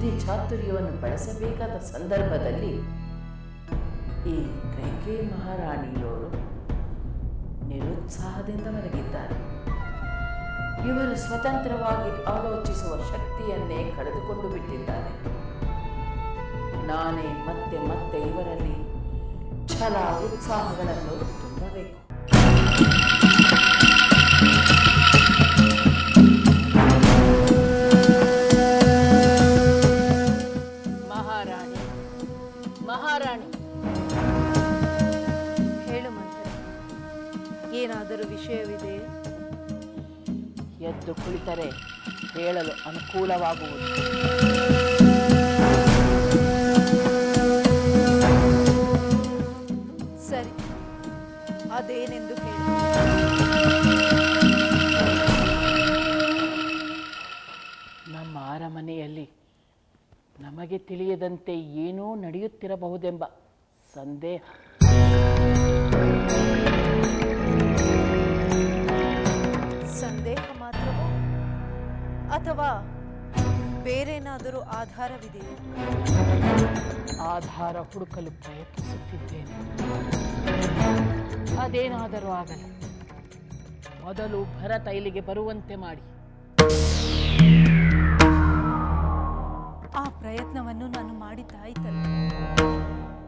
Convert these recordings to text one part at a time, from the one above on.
ಬುದ್ಧಿ ಚಾತುರ್ಯವನ್ನು ಬಳಸಬೇಕಾದ ಸಂದರ್ಭದಲ್ಲಿ ಈ ಕೈಕೇಯಿ ಮಹಾರಾಣಿಯವರು ನಿರುತ್ಸಾಹದಿಂದ ಮಲಗಿದ್ದಾರೆ. ಇವರು ಸ್ವತಂತ್ರವಾಗಿ ಆಲೋಚಿಸುವ ಶಕ್ತಿಯನ್ನೇ ಕಳೆದುಕೊಂಡು ಬಿಟ್ಟಿದ್ದಾರೆ. ನಾನೇ ಮತ್ತೆ ಮತ್ತೆ ಇವರಲ್ಲಿ ಛಲ ಉತ್ಸಾಹಗಳನ್ನು ತುಂಬಬೇಕು. ಮಹಾರಾಣಿ, ಮಹಾರಾಣಿ, ಹೇಳು ಮಂಥರೆ, ಏನಾದರೂ ವಿಷಯವಿದೆ? ಎದ್ದು ಕುಳಿತರೆ ಹೇಳಲು ಅನುಕೂಲವಾಗುವುದು. ಸರಿ, ಅದೇನೆಂದು ಹೇಳು. ನಮ್ಮ ಅರಮನೆಯಲ್ಲಿ ನಮಗೆ ತಿಳಿಯದಂತೆ ಏನೋ ನಡೆಯುತ್ತಿರಬಹುದೆಂಬ ಸಂದೇಹ. ಸಂದೇಹ ಮಾತ್ರವೋ ಅಥವಾ ಬೇರೇನಾದರೂ ಆಧಾರವಿದೆಯೇ? ಆಧಾರ ಹುಡುಕಲು ಪ್ರಯತ್ನಿಸುತ್ತಿದ್ದೇನೆ. ಅದೇನಾದರೂ ಆಗಲ್ಲ, ಮೊದಲು ಭರತ ಇಲ್ಲಿಗೆ ಬರುವಂತೆ ಮಾಡಿ. ಆ ಪ್ರಯತ್ನವನ್ನು ನಾನು ಮಾಡಿದ್ದಾಯ್ತಲ್ಲ.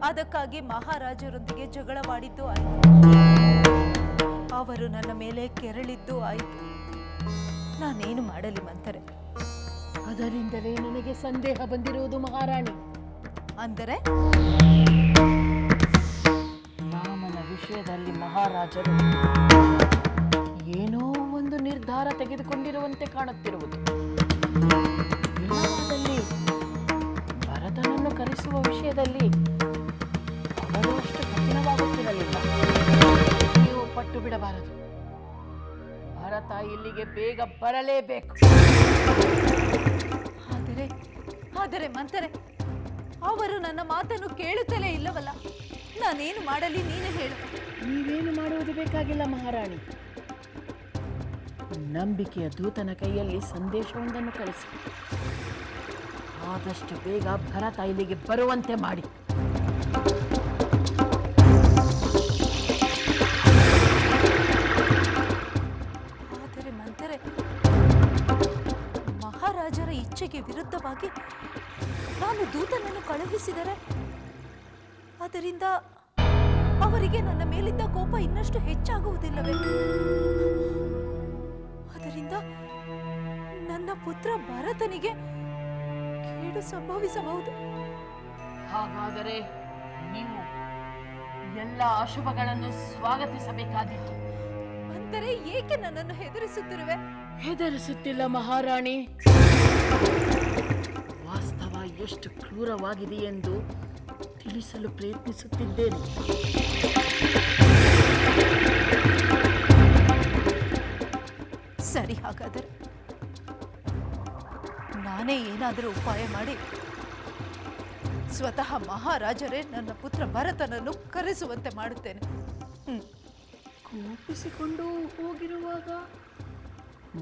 ಅದಕ್ಕಾಗಿ ಮಹಾರಾಜರೊಂದಿಗೆ ಜಗಳವಾಡಿದ್ದು ಆಯಿತು. ಅವರು ನನ್ನ ಮೇಲೆ ಕೆರಳಿದ್ದು ಆಯಿತು. ನಾನೇನು ಮಾಡಲಿ ಮಂಥರೆ? ಅದರಿಂದಲೇ ನನಗೆ ಸಂದೇಹ ಬಂದಿರುವುದು ಮಹಾರಾಣಿ. ಅಂದರೆ ರಾಮನ ವಿಷಯದಲ್ಲಿ ಮಹಾರಾಜರು ಏನೋ ಒಂದು ನಿರ್ಧಾರ ತೆಗೆದುಕೊಂಡಿರುವಂತೆ ಕಾಣುತ್ತಿರುವುದು. ಇಲ್ಲವಾದಲ್ಲಿ ಭರತನನ್ನು ಕರೆಸುವ ವಿಷಯದಲ್ಲಿ ಅವರು ಅಷ್ಟು ಕಠಿಣವಾಗುತ್ತಿರಲಿಲ್ಲ. ನೀವು ಪಟ್ಟು ಬಿಡಬಾರದು. ಭರತ ಇಲ್ಲಿಗೆ ಬೇಗ ಬರಲೇಬೇಕು. ಆದರೆ ಮಂಥರೆ, ಅವರು ನನ್ನ ಮಾತನ್ನು ಕೇಳುತ್ತಲೇ ಇಲ್ಲವಲ್ಲ. ನಾನೇನು ಮಾಡಲಿ, ನೀನು ಹೇಳು. ನೀವೇನು ಮಾಡುವುದು ಬೇಕಾಗಿಲ್ಲ ಮಹಾರಾಣಿ. ನಂಬಿಕೆಯ ದೂತನ ಕೈಯಲ್ಲಿ ಸಂದೇಶವೊಂದನ್ನು ಕಳಿಸಿ ಆದಷ್ಟು ಬೇಗ ಭರತ ಇಲ್ಲಿಗೆ ಬರುವಂತೆ ಮಾಡಿ. ಆದರೆ ಮಂಥರೆ, ಮಹಾರಾಜರ ಇಚ್ಛೆಗೆ ವಿರುದ್ಧವಾಗಿ ನಾನು ದೂತನನ್ನು ಕಳುಹಿಸಿದರೆ ಅದರಿಂದ ಅವರಿಗೆ ನನ್ನ ಮೇಲಿದ್ದ ಕೋಪ ಇನ್ನಷ್ಟು ಹೆಚ್ಚಾಗುವುದಿಲ್ಲವೇ? ಅದರಿಂದ ನನ್ನ ಪುತ್ರ ಭರತನಿಗೆ ಕೇಡು ಸಂಭವಿಸಬಹುದು. ಹಾಗಾದರೆ ನೀವು ಎಲ್ಲ ಅಶುಭಗಳನ್ನು ಸ್ವಾಗತಿಸಬೇಕಾಗಿತ್ತು. ಅಂದರೆ ಏಕೆ ನನ್ನನ್ನು ಹೆದರಿಸುತ್ತಿರುವೆ? ಹೆದರಿಸುತ್ತಿಲ್ಲ ಮಹಾರಾಣಿ. ವಾಸ್ತವ ಎಷ್ಟು ಕ್ರೂರವಾಗಿದೆ ಎಂದು ತಿಳಿಸಲು ಪ್ರಯತ್ನಿಸುತ್ತಿದ್ದೇನೆ. ಸರಿ, ಹಾಗಾದರೆ ನಾನೇ ಏನಾದರೂ ಉಪಾಯ ಮಾಡಿ ಸ್ವತಃ ಮಹಾರಾಜರೇ ನನ್ನ ಪುತ್ರ ಭರತನನ್ನು ಕರೆಸುವಂತೆ ಮಾಡುತ್ತೇನೆ. ಕೋಪಿಸಿಕೊಂಡು ಹೋಗಿರುವಾಗ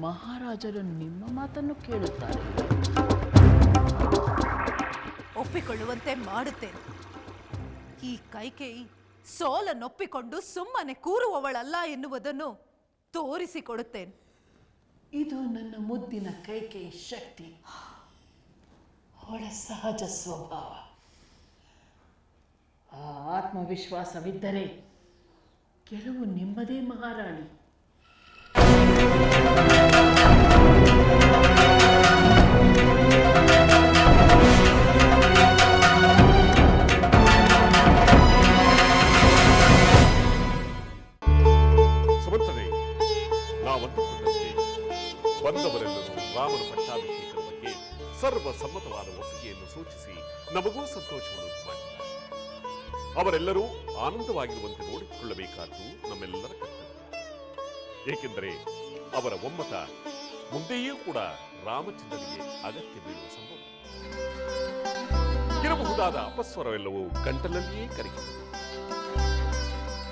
ಮಹಾರಾಜರು ನಿಮ್ಮ ಮಾತನ್ನು ಕೇಳುತ್ತಾರೆ. ಒಪ್ಪಿಕೊಳ್ಳುವಂತೆ ಮಾಡುತ್ತೇನೆ. ಈ ಕೈಕೇಯಿ ಸೋಲನ್ನೊಪ್ಪಿಕೊಂಡು ಸುಮ್ಮನೆ ಕೂರುವವಳಲ್ಲ ಎನ್ನುವುದನ್ನು ತೋರಿಸಿಕೊಡುತ್ತೇನೆ. ಇದು ನನ್ನ ಮುದ್ದಿನ ಕೈಕೇಯಿ ಶಕ್ತಿ, ಅವಳ ಸಹಜ ಸ್ವಭಾವ. ಆ ಆತ್ಮವಿಶ್ವಾಸವಿದ್ದರೆ ಗೆಲುವು ನಿಮ್ಮದೇ ಮಹಾರಾಣಿ. ಸುಮಂತ್ರರೇ, ನಾವಂದುಕೊಂಡಂತೆ ಬಂದವರೆಲ್ಲರೂ ರಾಮನ ಪಟ್ಟಾಭಿಷೇಕದ ಬಗ್ಗೆ ಸರ್ವಸಮ್ಮತವಾದ ಒಪ್ಪಿಗೆಯನ್ನು ಸೂಚಿಸಿ ನಮಗೂ ಸಂತೋಷವನ್ನು ಮಾಡಿದ್ದಾರೆ. ಅವರೆಲ್ಲರೂ ಆನಂದವಾಗಿರುವಂತೆ ನೋಡಿಕೊಳ್ಳಬೇಕಾದ್ದು ನಮ್ಮೆಲ್ಲರ ಕರ್ತವ್ಯ. ಏಕೆಂದರೆ ಅವರ ಒಮ್ಮತ ಮುಂದೆಯೂ ಕೂಡ ರಾಮಚಂದ್ರನಿಗೆ ಅಗತ್ಯ ಬೀಳುವ ಸಂಭವ. ಇರಬಹುದಾದ ಅಪಸ್ವರವೆಲ್ಲವೂ ಗಂಟಲಲ್ಲಿಯೇ ಕರಗಿದೆ.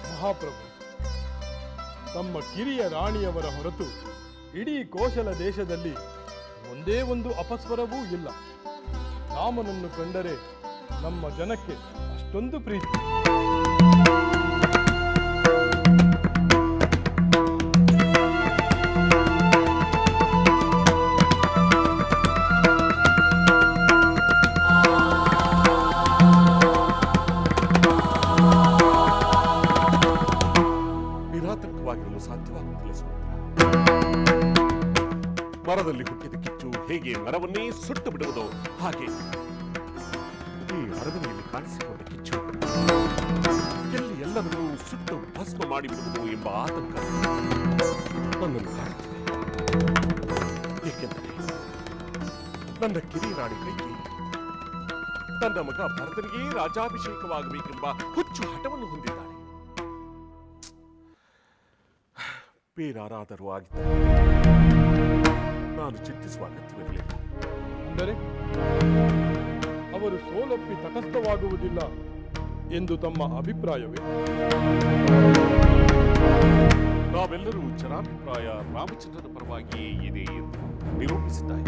ಮಹಾಪ್ರಭು, ತಮ್ಮ ಕಿರಿಯ ರಾಣಿಯವರ ಹೊರತು ಇಡೀ ಕೋಶಲ ದೇಶದಲ್ಲಿ ಒಂದೇ ಒಂದು ಅಪಸ್ವರವೂ ಇಲ್ಲ. ರಾಮನನ್ನು ಕಂಡರೆ ನಮ್ಮ ಜನಕ್ಕೆ ಅಷ್ಟೊಂದು ಪ್ರೀತಿ. ನಿರಾತಂಕವಾಗಿರಲು ಸಾಧ್ಯವಾಗುತ್ತಿಲ್ಲ ಸುಮಿತ್ರ. ಮರದಲ್ಲಿ ಹುಟ್ಟಿದ ಕಿಚ್ಚು ಹೇಗೆ ಮರವನ್ನೇ ಸುಟ್ಟು ಬಿಡುವುದೋ ಹಾಗೆ ಈ ಅರಮನೆಯಲ್ಲಿ ಕಾಣಿಸಿಕೊಂಡ ಕಿಚ್ಚು ಎಲ್ಲಿ ಎಲ್ಲರನ್ನೂ ಸುಟ್ಟು ಭಸ್ಮ ಮಾಡಿಬಿಡುವುದು ಎಂಬ ಆತಂಕ ನನ್ನನ್ನು ಕಾಡುತ್ತಿದೆ. ಏಕೆಂದರೆ ನನ್ನ ಕಿರಿಯ ರಾಣಿ ಕೈಕೇಯಿ ತನ್ನ ಮಗ ಭರತನಿಗೆ ರಾಜಾಭಿಷೇಕವಾಗಬೇಕೆಂಬ ಹುಚ್ಚು ಹಠವನ್ನು ಹೊಂದಿದ್ದಾಳೆ. ಬೇರಾರಾದರೂ ಆಗಿದ್ದರೆ ನಾನು ಚಿಂತಿಸುವ ಅಗತ್ಯವಿರಲಿಲ್ಲ. ಅಂದರೆ ಅವರು ಸೋಲೊಪ್ಪಿ ತಟಸ್ಥವಾಗುವುದಿಲ್ಲ ಎಂದು ತಮ್ಮ ಅಭಿಪ್ರಾಯವೇ? ನಾವೆಲ್ಲರೂ ಜನಾಭಿಪ್ರಾಯ ರಾಮಚಂದ್ರನ ಪರವಾಗಿಯೇ ಇದೆ ಎಂದು ನಿರೂಪಿಸಿದ್ದಾರೆ.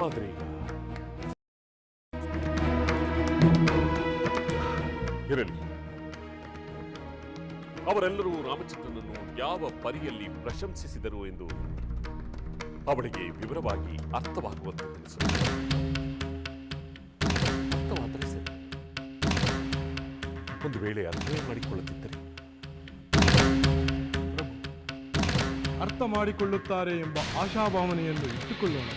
ಆದರೆ ಈಗ ಇರಲಿ, ಅವರೆಲ್ಲರೂ ರಾಮಚಂದ್ರನನ್ನು ಯಾವ ಪರಿಯಲ್ಲಿ ಪ್ರಶಂಸಿಸಿದರು ಎಂದು ಅವಳಿಗೆ ವಿವರವಾಗಿ ಅರ್ಥವಾಗುವಂತೆ ತಿಳಿಸುತ್ತದೆ. ಅರ್ಥವಾದರೆ ಸರಿ. ಒಂದು ವೇಳೆ ಅರ್ಥವೇ ಮಾಡಿಕೊಳ್ಳುತ್ತಿದ್ದರೆ ಅರ್ಥ ಮಾಡಿಕೊಳ್ಳುತ್ತಾರೆ ಎಂಬ ಆಶಾಭಾವನೆಯನ್ನು ಇಟ್ಟುಕೊಳ್ಳೋಣ.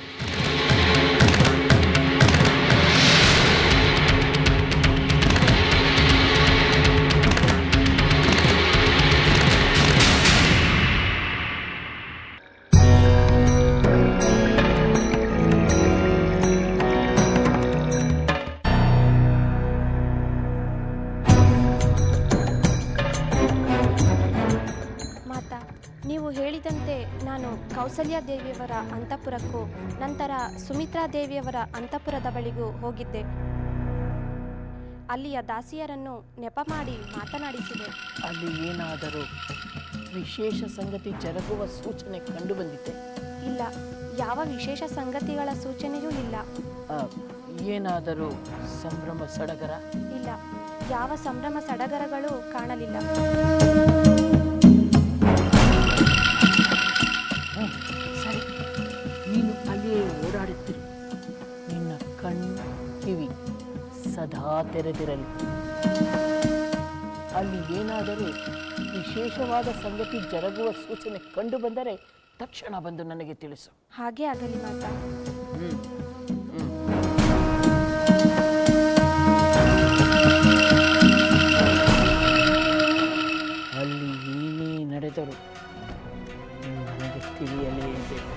ನೀವು ಹೇಳಿದಂತೆ ನಾನು ಕೌಸಲ್ಯ ದೇವಿಯವರ ಅಂತಃಪುರಕ್ಕೂ ನಂತರ ಸುಮಿತ್ರಾ ದೇವಿಯವರ ಅಂತಃಪುರದ ಬಳಿಗೂ ಹೋಗಿದ್ದೆ. ಅಲ್ಲಿಯ ದಾಸಿಯರನ್ನು ನೆಪ ಮಾಡಿ ಮಾತನಾಡಿಸಿದೆ. ಅಲ್ಲಿ ಏನಾದರೂ ವಿಶೇಷ ಸಂಗತಿ ಜರುಗುವ ಸೂಚನೆ ಕಂಡು ಬಂದಿದೆ? ಇಲ್ಲ, ಯಾವ ವಿಶೇಷ ಸಂಗತಿಗಳ ಸೂಚನೆಯೂ ಇಲ್ಲ. ಏನಾದರೂ ಸಂಭ್ರಮ ಸಡಗರ? ಇಲ್ಲ, ಯಾವ ಸಂಭ್ರಮ ಸಡಗರಗಳು ಕಾಣಲಿಲ್ಲ. ಸರಿ, ನೀನು ಅಲ್ಲಿಯೇ ಓಡಾಡುತ್ತೀರಿ. ನಿನ್ನ ಕಣ್ಣು ಕಿವಿ ಸದಾ ತೆರೆದಿರಲಿ. ಅಲ್ಲಿ ಏನಾದರೂ ವಿಶೇಷವಾದ ಸಂಗತಿ ಜರುಗುವ ಸೂಚನೆ ಕಂಡು ಬಂದರೆ ತಕ್ಷಣ ಬಂದು ನನಗೆ ತಿಳಿಸು. ಹಾಗೆ ಆಗಲಿ ಮಾತಾ. ಅಲ್ಲಿ ಏನೇ ನಡೆದರೂ ನನಗೆ ತಿಳಿಯಲೇಬೇಕು.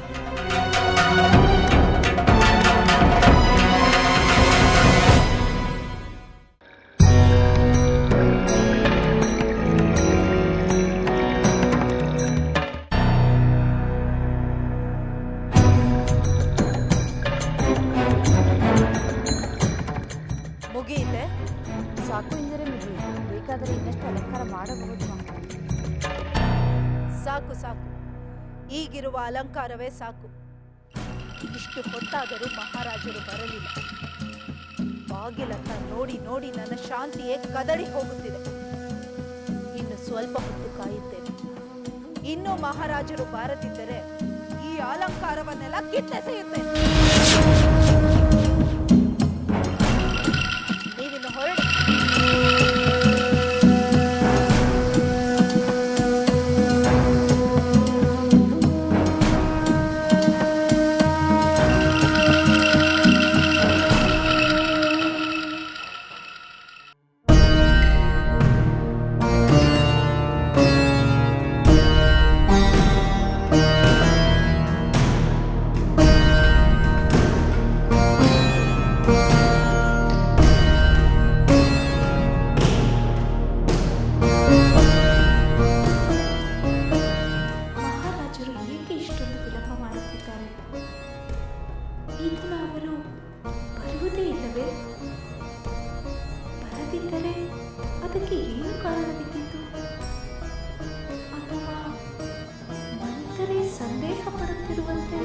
ಮುಗಿಯಿತೆ? ಸಾಕು ಎಂದರೆ ಮುಗಿಯಿತು. ಬೇಕಾದರೆ ಇನ್ನಷ್ಟು ಅಲಂಕಾರ ಮಾಡಬಹುದು. ಸಾಕು ಸಾಕು, ಈಗಿರುವ ಅಲಂಕಾರವೇ ಸಾಕು. ಇಷ್ಟು ಹೊತ್ತಾದರೂ ಮಹಾರಾಜರು ಬರಲಿಲ್ಲ. ಬಾಗಿಲತ್ತ ನೋಡಿ ನೋಡಿ ನನ್ನ ಶಾಂತಿಯೇ ಕದಡಿ ಹೋಗುತ್ತಿದೆ. ಇನ್ನು ಸ್ವಲ್ಪ ಹೊತ್ತು ಕಾಯುತ್ತೇನೆ. ಇನ್ನೂ ಮಹಾರಾಜರು ಬಾರದಿದ್ದರೆ ಈ ಅಲಂಕಾರವನ್ನೆಲ್ಲ ಕಿತ್ತೆಸೆಯುತ್ತೇನೆ. ನೀವಿನ್ನು ಹೊರಡಿ. ಅದಕ್ಕೆ ಏನು ಕಾರಣವಿದ್ದಿತು? ಅಥವಾ ಮಂಥರೆ ಸಂದೇಹ ಪಡುತ್ತಿರುವಂತೆ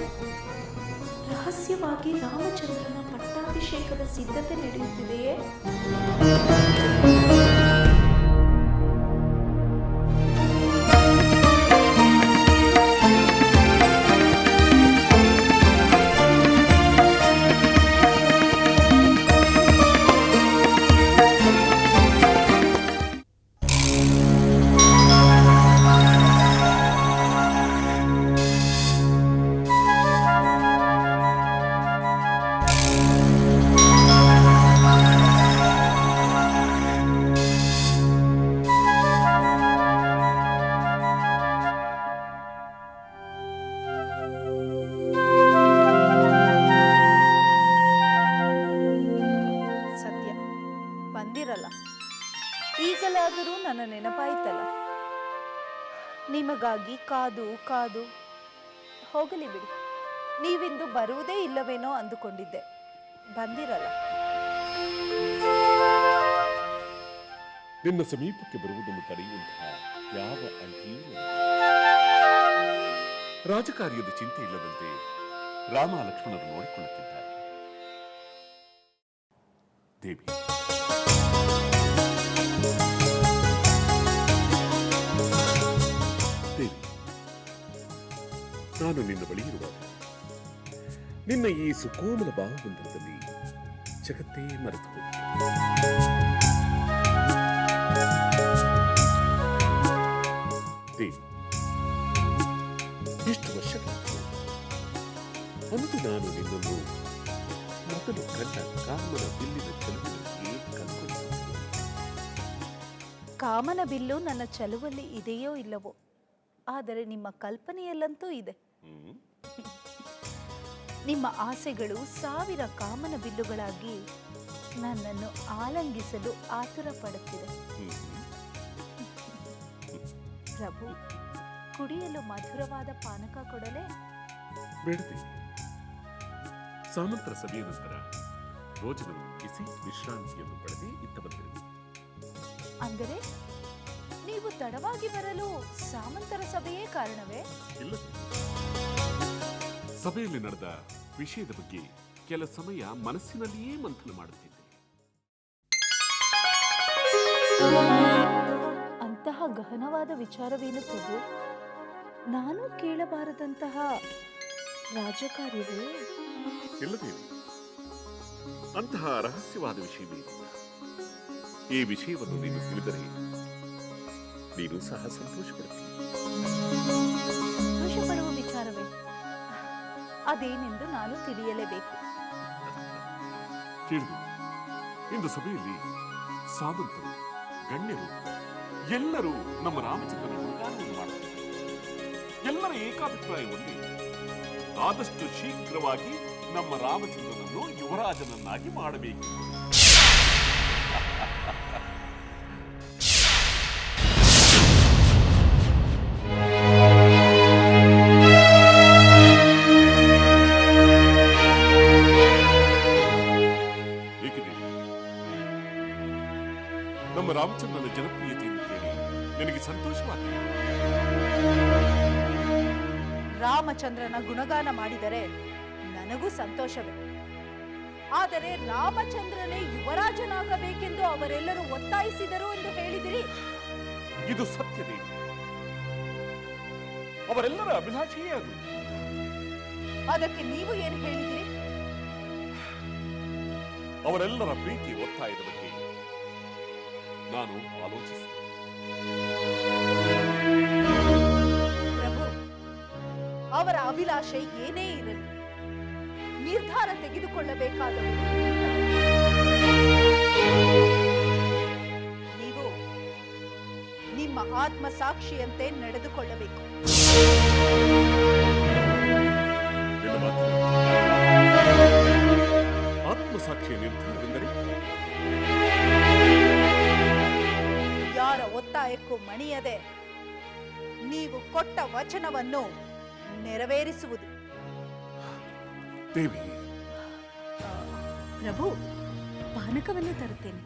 ರಹಸ್ಯವಾಗಿ ರಾಮಚಂದ್ರನ ಪಟ್ಟಾಭಿಷೇಕದ ಸಿದ್ಧತೆ ನಡೆಯುತ್ತಿದೆಯೇ? ಸದ್ಯ ಬಂದಿರಲ್ಲ. ಈಗಲಾದರೂ ನನ್ನ ನೆನಪಾಯ್ತಲ್ಲ. ನಿಮಗಾಗಿ ಕಾದು ಕಾದು ಹೋಗಲಿ ಬಿಡಿ. ನೀವಿಂದು ಬರುವುದೇ ಇಲ್ಲವೇನೋ ಅಂದುಕೊಂಡಿದ್ದೆ. ಬಂದಿರಲ್ಲ. ನಿನ್ನ ಸಮೀಪಕ್ಕೆ ಬರುವುದನ್ನು ತಡೆಯುವಂತಹ ಯಾವ ಅಡ್ಡಿಯೂ ಇಲ್ಲ. ರಾಜಕಾರ್ಯದ ಚಿಂತೆ ಇಲ್ಲದಂತೆ ರಾಮ ಲಕ್ಷ್ಮಣರು ನೋಡಿಕೊಳ್ಳುತ್ತಿದ್ದಾರೆ. ದೇವಿ, ದೇವಿ, ನಾನು ನಿನ್ನ ಬಳಿ ಇರುವಾಗ ನಿನ್ನ ಈ ಸುಕೋಮಲ ಬಾಹುಬಂಧನದಲ್ಲಿ ಜಗತ್ತೇ ಮರೆತು ಹೋಗಿದೆ. ದೇವಿ, ಎಷ್ಟು ವರ್ಷಗಳಾಯಿತು ಅಂದು ನಾನು ನಿನ್ನನ್ನು ಮೊದಲು ಕಂಡ ಕಾಮನ ಬಿಲ್ಲಿನ ಚಲುವಿಗೆ ಕಲ್ಪನೆ. ಕಾಮನ ಬಿಲ್ಲು ನನ್ನ ಚಲುವಲ್ಲಿ ಇದೆಯೋ ಇಲ್ಲವೋ, ಆದರೆ ನಿಮ್ಮ ಕಲ್ಪನೆಯಲ್ಲಂತೂ ಇದೆ. ನಿಮ್ಮ ಆಸೆಗಳು 1000 ಕಾಮನ ಬಿಲ್ಲುಗಳಾಗಿ ನನ್ನನ್ನು ಆಲಂಗಿಸಲು ಆತುರ ಪಡುತ್ತಿದೆ. ಪ್ರಭು, ಕುಡಿಯಲು ಮಧುರವಾದ ಪಾನಕ ಕೊಡಲೇ? ಬೇಡದೇವಿ, ಸಾಮಂತರ ಸಭೆಯ ನಂತರ ಭೋಜನವನ್ನು ಮುಗಿಸಿ ವಿಶ್ರಾಂತಿಯನ್ನು ಪಡೆದೇ ಇತ್ತ ಬಂದಿರುವೆ. ಅಂದರೆ ನೀವು ತಡವಾಗಿ ಬರಲು ಸಾಮಂತರ ಸಭೆಯೇ ಕಾರಣವೇ? ಇಲ್ಲ, ಸಭೆಯಲ್ಲಿ ನಡೆದ ವಿಷಯದ ಬಗ್ಗೆ ಕೆಲ ಸಮಯ ಮನಸ್ಸಿನಲ್ಲಿಯೇ ಮಂಥನ ಮಾಡುತ್ತಿದ್ದೆ. ಅಂತಹ ಗಹನವಾದ ವಿಚಾರವೇನು ಪ್ರಭು? ನಾನು ಕೇಳಬಾರದಂತಹ ರಾಜಕಾರ್ಯವೇ? ಇಲ್ಲದೇವಿ, ಅಂತಹ ರಹಸ್ಯವಾದ ವಿಷಯವೇ ಇಲ್ಲ. ಈ ವಿಷಯವನ್ನು ನೀನು ತಿಳಿದರೆ ನೀನು ಸಹ ಸಂತೋಷ ಪಡುತ್ತೀನಿ. ಸಂತೋಷಪಡುವ ವಿಚಾರವೇ? ಅದೇನೆಂದು ನಾನು ತಿಳಿಯಲೇಬೇಕು. ಕೇಳಿದೆ, ಇಂದು ಸಭೆಯಲ್ಲಿ ಸಾಮಂತರು, ಗಣ್ಯರು ಎಲ್ಲರೂ ನಮ್ಮ ರಾಮಚಂದ್ರನ ಗುಣಗಾನವನ್ನು ಮಾಡುತ್ತಾರೆ. ಎಲ್ಲರ ಏಕಾಭಿಪ್ರಾಯದಲ್ಲಿ ಆದಷ್ಟು ಶೀಘ್ರವಾಗಿ ನಮ್ಮ ರಾಮಚಂದ್ರನನ್ನು ಯುವರಾಜನನ್ನಾಗಿ ಮಾಡಬೇಕು. ನಮ್ಮ ರಾಮಚಂದ್ರನ ಜನಪ್ರಿಯತೆಯನ್ನು ಕೇಳಿ ನನಗೆ ಸಂತೋಷವಾಗಿದೆ. ರಾಮಚಂದ್ರನ ಗುಣಗಾನ ಮಾಡಿದರೆ ನನಗೂ ಸಂತೋಷವೇ. ಆದರೆ ರಾಮಚಂದ್ರನೇ ಯುವರಾಜನಾಗಬೇಕೆಂದು ಅವರೆಲ್ಲರೂ ಒತ್ತಾಯಿಸಿದರು ಎಂದು ಹೇಳಿದಿರಿ. ಇದು ಸತ್ಯದೇವಿ, ಅವರೆಲ್ಲರ ಅಭಿಲಾಷೆಯೇ ಅದು. ಅದಕ್ಕೆ ನೀವು ಏನು ಹೇಳಿದಿರಿ? ಅವರೆಲ್ಲರ ಪ್ರೀತಿ ಒತ್ತಾಯದ ಬಗ್ಗೆ ನಾನು ಆಲೋಚಿಸಿದೆ. ಪ್ರಭು, ಅವರ ಅಭಿಲಾಷೆ ಏನೇ ಇರಲಿ, ನಿರ್ಧಾರ ತೆಗೆದುಕೊಳ್ಳಬೇಕಾದವರು ನೀವು ನಿಮ್ಮ ಆತ್ಮಸಾಕ್ಷಿಯಂತೆ ನಡೆದುಕೊಳ್ಳಬೇಕು. ನಿನ್ನ ಮಾತು ಆತ್ಮಸಾಕ್ಷಿಯ ನಿರ್ಧಾರವೆಂದರೆ ಯಾರ ಒತ್ತಾಯಕ್ಕೂ ಮಣಿಯದೆ ನೀವು ಕೊಟ್ಟ ವಚನವನ್ನು ನೆರವೇರಿಸುವುದು. ದೇವಿ, ಪ್ರಭು, ಪಾನಕವನ್ನು ತರುತ್ತೇನೆ.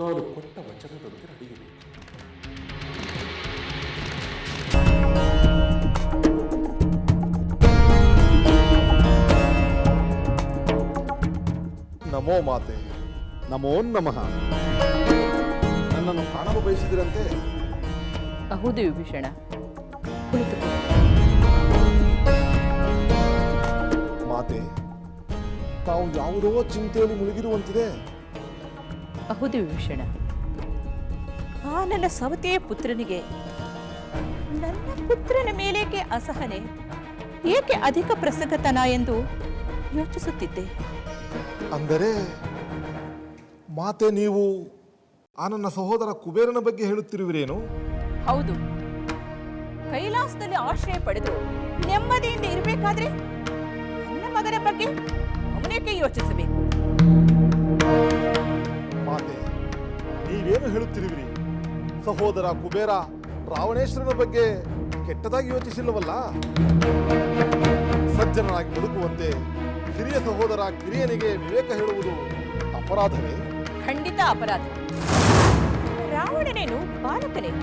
ನಾನು ಕೊಟ್ಟ ವಚನದಂತೆ ನಡೆಯಬೇಕು. ನಮೋ ಮಾತೆ. ನಮೋ ನಮಃ. ನನ್ನನ್ನು ಕಾಣಲು ಬಯಸಿದಿರಂತೆ? ಹೌದು ವಿಭೀಷಣ, ಕುಳಿತುಕೋ. ಮಾತೆ, ತಾವು ಯಾವುದೋ ಚಿಂತೆಯಲ್ಲಿ ಮುಳುಗಿರುವಂತಿದೆ. ಹೌದು ವಿಭೀಷಣ, ಆ ನನ್ನ ಸವತೆಯ ಪುತ್ರನಿಗೆ ನನ್ನ ಪುತ್ರನ ಮೇಲೇಕೆ ಅಸಹನೆ, ಏಕೆ ಅಧಿಕ ಪ್ರಸಂಗತನ ಎಂದು ಯೋಚಿಸುತ್ತಿದ್ದೆ. ಅಂದರೆ ಮಾತೆ, ನೀವು ಆ ನನ್ನ ಸಹೋದರ ಕುಬೇರನ ಬಗ್ಗೆ ಹೇಳುತ್ತಿರುವಿರೇನು? ಹೌದು, ಕೈಲಾಸದಲ್ಲಿ ಆಶ್ರಯ ಪಡೆದು ನೆಮ್ಮದಿಯಿಂದ ಇರಬೇಕಾದ್ರೆ ನನ್ನ ಮಗನ ಬಗ್ಗೆ ಅವನೇಕೆ ಯೋಚಿಸಬೇಕು? ಮಾತೆ, ನೀವೇನು ಹೇಳುತ್ತಿರುವಿರಿ? ಸಹೋದರ ಕುಬೇರ ರಾವಣೇಶ್ವರನ ಬಗ್ಗೆ ಕೆಟ್ಟದಾಗಿ ಯೋಚಿಸಿಲ್ಲವಲ್ಲ? ಸಜ್ಜನನಾಗಿ ಬದುಕುವಂತೆ ಹಿರಿಯ ಸಹೋದರ ಕಿರಿಯನಿಗೆ ವಿವೇಕ ಹೇಳುವುದು ಅಪರಾಧವೇ? ಖಂಡಿತ ಅಪರಾಧ. ರಾವಣನೇನು ಬಾಲಕನೇ?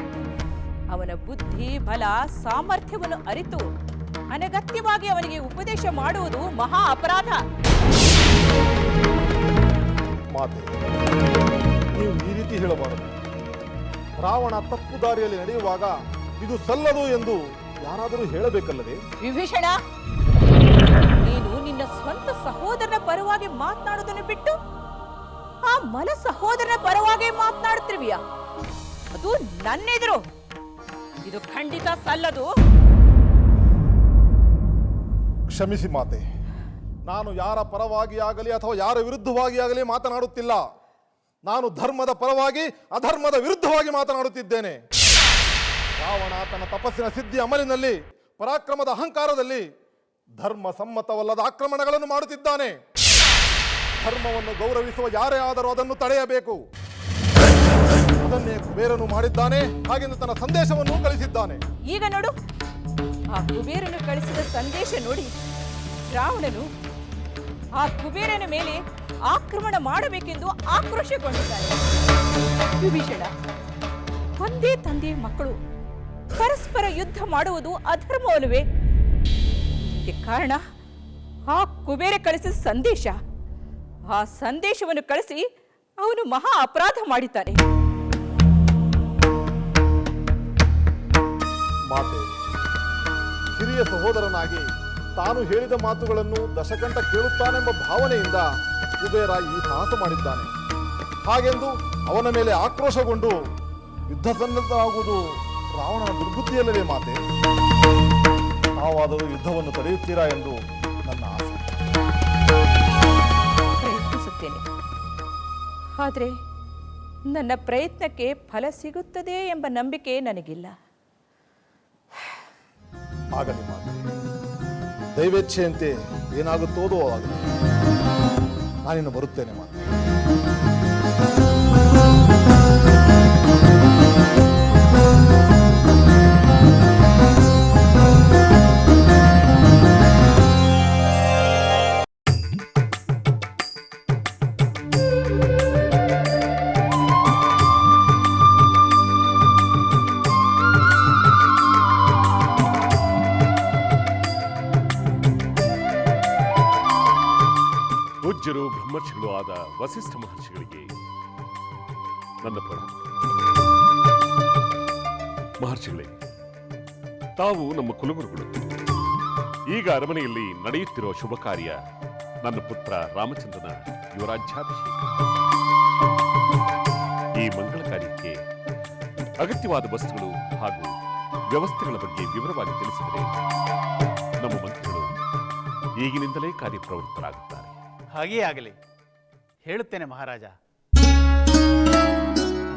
ಅವನ ಬುದ್ಧಿ, ಬಲ, ಸಾಮರ್ಥ್ಯವನ್ನು ಅರಿತು ಅನಗತ್ಯವಾಗಿ ಅವನಿಗೆ ಉಪದೇಶ ಮಾಡುವುದು ಮಹಾ ಅಪರಾಧ. ಮಾತೆ, ನೀವು ಈ ರೀತಿ ಹೇಳಬಾರದು. ರಾವಣ ತಪ್ಪು ದಾರಿಯಲ್ಲಿ ನಡೆಯುವಾಗ ಇದು ಸಲ್ಲದು ಎಂದು ಯಾರಾದರೂ ಹೇಳಬೇಕಲ್ಲದೆ? ವಿಭೀಷಣ, ನೀನು ನಿನ್ನ ಸ್ವಂತ ಸಹೋದರನ ಪರವಾಗಿ ಮಾತನಾಡುವುದನ್ನು ಬಿಟ್ಟು ಆ ಮಲ ಸಹೋದರನ ಪರವಾಗಿ ಮಾತನಾಡುತ್ತಿರುವಿಯಾ? ಅದು ನನ್ನೆದುರು. ಇದು ಖಂಡಿತ ಸಲ್ಲದು. ಕ್ಷಮಿಸಿ ಮಾತೆ, ನಾನು ಯಾರ ಪರವಾಗಿ ಆಗಲಿ ಅಥವಾ ಯಾರ ವಿರುದ್ಧವಾಗಿ ಆಗಲಿ ಮಾತನಾಡುತ್ತಿಲ್ಲ. ನಾನು ಧರ್ಮದ ಪರವಾಗಿ ಅಧರ್ಮದ ವಿರುದ್ಧವಾಗಿ ಮಾತನಾಡುತ್ತಿದ್ದೇನೆ. ರಾವಣ ತನ್ನ ತಪಸ್ಸಿನ ಸಿದ್ಧಿ ಅಮಲಿನಲ್ಲಿ, ಪರಾಕ್ರಮದ ಅಹಂಕಾರದಲ್ಲಿ ಧರ್ಮ ಸಮ್ಮತವಲ್ಲದ ಆಕ್ರಮಣಗಳನ್ನು ಮಾಡುತ್ತಿದ್ದಾನೆ. ಧರ್ಮವನ್ನು ಗೌರವಿಸುವ ಯಾರೇ ಆದರೂ ಅದನ್ನು ತಡೆಯಬೇಕು. ಅದನ್ನೇ ಕುಬೇರನು ಮಾಡಿದ್ದಾನೆ. ಹಾಗೆಂದು ತನ್ನ ಸಂದೇಶವನ್ನು ಕಳಿಸಿದ್ದಾನೆ. ಈಗ ನೋಡು, ಆ ಕುಬೇರನು ಕಳಿಸಿದ ಸಂದೇಶ ನೋಡಿ ರಾವಣನು ಆ ಕುಬೇರನ ಮೇಲೆ ಆಕ್ರಮಣ ಮಾಡಬೇಕೆಂದು ಆಕ್ರೋಶಗೊಂಡಿದ್ದಾನೆ. ವಿಭೀಷಣ, ಒಂದೇ ತಂದೆಯ ಮಕ್ಕಳು ಪರಸ್ಪರ ಯುದ್ಧ ಮಾಡುವುದು ಅಧರ್ಮವಲ್ಲವೇ? ಇದಕ್ಕೆ ಕಾರಣ ಆ ಕುಬೇರ ಕಳಿಸಿದ ಸಂದೇಶ. ಆ ಸಂದೇಶವನ್ನು ಕಳಿಸಿ ಅವನು ಮಹಾ ಅಪರಾಧ ಮಾಡಿದ್ದಾನೆ. ಮಾತೆ, ಹಿರಿಯ ಸಹೋದರನಾಗಿ ತಾನು ಹೇಳಿದ ಮಾತುಗಳನ್ನು ದಶಕಂಠ ಕೇಳುತ್ತಾನೆಂಬ ಭಾವನೆಯಿಂದ ಕುಬೇರ ಈ ಸಾಹಸ ಮಾಡಿದ್ದಾನೆ. ಹಾಗೆಂದು ಅವನ ಮೇಲೆ ಆಕ್ರೋಶಗೊಂಡು ಯುದ್ಧ ಸನ್ನದ್ಧವಾಗುವುದು ರಾವಣನ ದುರ್ಬುದ್ಧಿಯಲ್ಲವೇ ಮಾತೆ? ತಾವಾದರೂ ಯುದ್ಧವನ್ನು ತಡೆಯುತ್ತೀರಾ ಎಂದು ನನ್ನ ಆಸೆ. ಪ್ರಯತ್ನಿಸುತ್ತೇನೆ, ಆದರೆ ನನ್ನ ಪ್ರಯತ್ನಕ್ಕೆ ಫಲ ಸಿಗುತ್ತದೆ ಎಂಬ ನಂಬಿಕೆ ನನಗಿಲ್ಲ. ಆಗಲಿ ಮಾತೆ, ದೈವೇಚ್ಛೆಯಂತೆ ಏನಾಗುತ್ತೋದೋ ಆಗಲಿ. ನಾನಿನ್ನು ಬರುತ್ತೇನೆ ಮಾತೆ. ಪೂಜ್ಯರು ಬ್ರಹ್ಮರ್ಷಿಗಳು ಆದ ವಸಿಷ್ಠ ಮಹರ್ಷಿಗಳಿಗೆ ನನ್ನ ಪ್ರಣಾಮ. ಮಹರ್ಷಿಗಳೇ, ತಾವು ನಮ್ಮ ಕುಲಗುರುಗಳು. ಈಗ ಅರಮನೆಯಲ್ಲಿ ನಡೆಯುತ್ತಿರುವ ಶುಭ ಕಾರ್ಯ ನನ್ನ ಪುತ್ರ ರಾಮಚಂದ್ರನ ಯುವರಾಜ್ಯಾಭಿಷೇಕ. ಈ ಮಂಗಳ ಕಾರ್ಯಕ್ಕೆ ಅಗತ್ಯವಾದ ವಸ್ತುಗಳು ಹಾಗೂ ವ್ಯವಸ್ಥೆಗಳ ಬಗ್ಗೆ ವಿವರವಾಗಿ ತಿಳಿಸಿದರೆ ನಮ್ಮ ಮಂತ್ರಿಗಳು ಈಗಿನಿಂದಲೇ ಕಾರ್ಯಪ್ರವೃತ್ತರಾಗುತ್ತಾರೆ. ಹಾಗೇ ಆಗಲಿ, ಹೇಳುತ್ತೇನೆ ಮಹಾರಾಜ.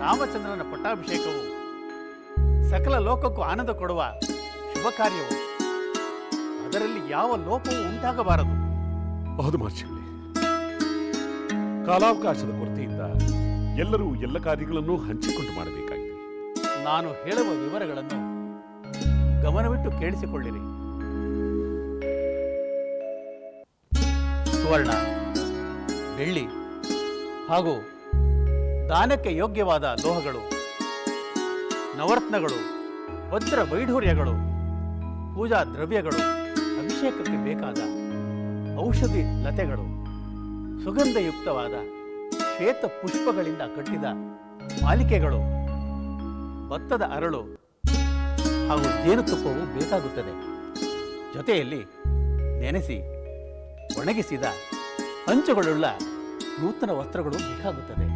ರಾಮಚಂದ್ರನ ಪಟ್ಟಾಭಿಷೇಕವು ಸಕಲ ಲೋಕಕ್ಕೂ ಆನಂದ ಕೊಡುವ ಶುಭ ಕಾರ್ಯವು. ಅದರಲ್ಲಿ ಯಾವ ಲೋಪವೂ ಉಂಟಾಗಬಾರದು. ಹೌದು ಮಹರ್ಷಿಗಳೇ, ಕಾಲಾವಕಾಶದ ಕೊರತೆಯಿಂದ ಎಲ್ಲರೂ ಎಲ್ಲ ಕಾರ್ಯಗಳನ್ನು ಹಂಚಿಕೊಂಡು ಮಾಡಬೇಕಾಗಿದೆ. ನಾನು ಹೇಳುವ ವಿವರಗಳನ್ನು ಗಮನವಿಟ್ಟು ಕೇಳಿಸಿಕೊಳ್ಳಿರಿ. ಸುವರ್ಣ, ಬೆಳ್ಳಿ ಹಾಗೂ ದಾನಕ್ಕೆ ಯೋಗ್ಯವಾದ ಲೋಹಗಳು, ನವರತ್ನಗಳು, ವಜ್ರ ವೈಢೂರ್ಯಗಳು, ಪೂಜಾ ದ್ರವ್ಯಗಳು, ಅಭಿಷೇಕಕ್ಕೆ ಬೇಕಾದ ಔಷಧಿ ಲತೆಗಳು, ಸುಗಂಧಯುಕ್ತವಾದ ಶ್ವೇತ ಪುಷ್ಪಗಳಿಂದ ಕಟ್ಟಿದ ಮಾಲಿಕೆಗಳು, ಭತ್ತದ ಅರಳು ಹಾಗೂ ಜೇನುತುಪ್ಪವು ಬೇಕಾಗುತ್ತದೆ. ಜೊತೆಯಲ್ಲಿ ನೆನೆಸಿ ಒಣಗಿಸಿದ ಅಂಚುಗಳುಳ್ಳ ನೂತನ ವಸ್ತ್ರಗಳು ಬೇಕಾಗುತ್ತದೆ.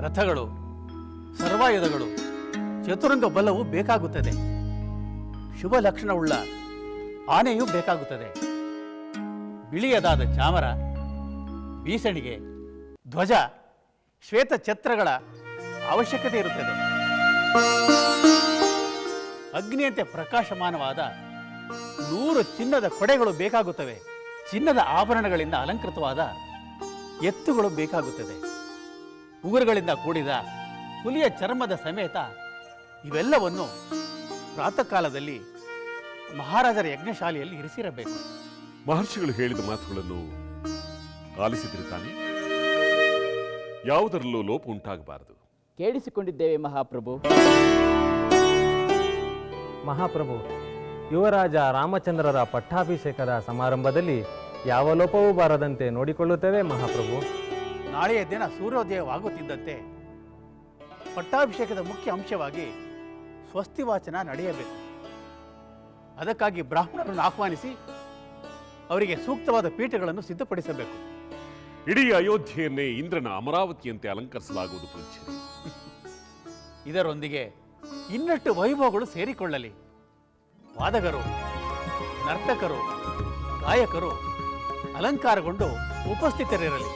ರಥಗಳು, ಸರ್ವಾಯುಧಗಳು, ಚತುರಂಗ ಬಲವು ಬೇಕಾಗುತ್ತದೆ. ಶುಭ ಲಕ್ಷಣವುಳ್ಳ ಆನೆಯೂ ಬೇಕಾಗುತ್ತದೆ. ಬಿಳಿಯದಾದ ಚಾಮರ, ಬೀಸಣಿಗೆ, ಧ್ವಜ, ಶ್ವೇತ ಛತ್ರಗಳ ಅವಶ್ಯಕತೆ ಇರುತ್ತದೆ. ಅಗ್ನಿಯಂತೆ ಪ್ರಕಾಶಮಾನವಾದ 100 ಚಿನ್ನದ ಕೊಡೆಗಳು ಬೇಕಾಗುತ್ತವೆ. ಚಿನ್ನದ ಆಭರಣಗಳಿಂದ ಅಲಂಕೃತವಾದ ಎತ್ತುಗಳು ಬೇಕಾಗುತ್ತದೆ. ಉಗುರುಗಳಿಂದ ಕೂಡಿದ ಹುಲಿಯ ಚರ್ಮದ ಸಮೇತ ಇವೆಲ್ಲವನ್ನು ಪ್ರಾತಃ ಕಾಲದಲ್ಲಿ ಮಹಾರಾಜರ ಯಜ್ಞಶಾಲೆಯಲ್ಲಿ ಇರಿಸಿರಬೇಕು. ಮಹರ್ಷಿಗಳು ಹೇಳಿದ ಮಾತುಗಳನ್ನು ಆಲಿಸಿದ್ರೆ ತಾನೆ, ಯಾವುದರಲ್ಲೂ ಲೋಪ ಉಂಟಾಗಬಾರದು. ಕೇಳಿಸಿಕೊಂಡಿದ್ದೇವೆ ಮಹಾಪ್ರಭು. ಮಹಾಪ್ರಭು, ಯುವರಾಜ ರಾಮಚಂದ್ರರ ಪಟ್ಟಾಭಿಷೇಕದ ಸಮಾರಂಭದಲ್ಲಿ ಯಾವ ಲೋಪವೂ ಬಾರದಂತೆ ನೋಡಿಕೊಳ್ಳುತ್ತೇವೆ ಮಹಾಪ್ರಭು. ನಾಳೆಯ ದಿನ ಸೂರ್ಯೋದಯವಾಗುತ್ತಿದ್ದಂತೆ ಪಟ್ಟಾಭಿಷೇಕದ ಮುಖ್ಯ ಅಂಶವಾಗಿ ಸ್ವಸ್ತಿ ವಾಚನ ನಡೆಯಬೇಕು. ಅದಕ್ಕಾಗಿ ಬ್ರಾಹ್ಮಣರನ್ನು ಆಹ್ವಾನಿಸಿ ಅವರಿಗೆ ಸೂಕ್ತವಾದ ಪೀಠಗಳನ್ನು ಸಿದ್ಧಪಡಿಸಬೇಕು. ಇಡೀ ಅಯೋಧ್ಯೆಯನ್ನೇ ಇಂದ್ರನ ಅಮರಾವತಿಯಂತೆ ಅಲಂಕರಿಸಲಾಗುವುದು ಪೂಜ್ಯರೇ. ಇದರೊಂದಿಗೆ ಇನ್ನಷ್ಟು ವೈಭವಗಳು ಸೇರಿಕೊಳ್ಳಲಿ. ವಾದಕರು, ನರ್ತಕರು, ಗಾಯಕರು ಅಲಂಕಾರಗೊಂಡು ಉಪಸ್ಥಿತರಿರಲಿ.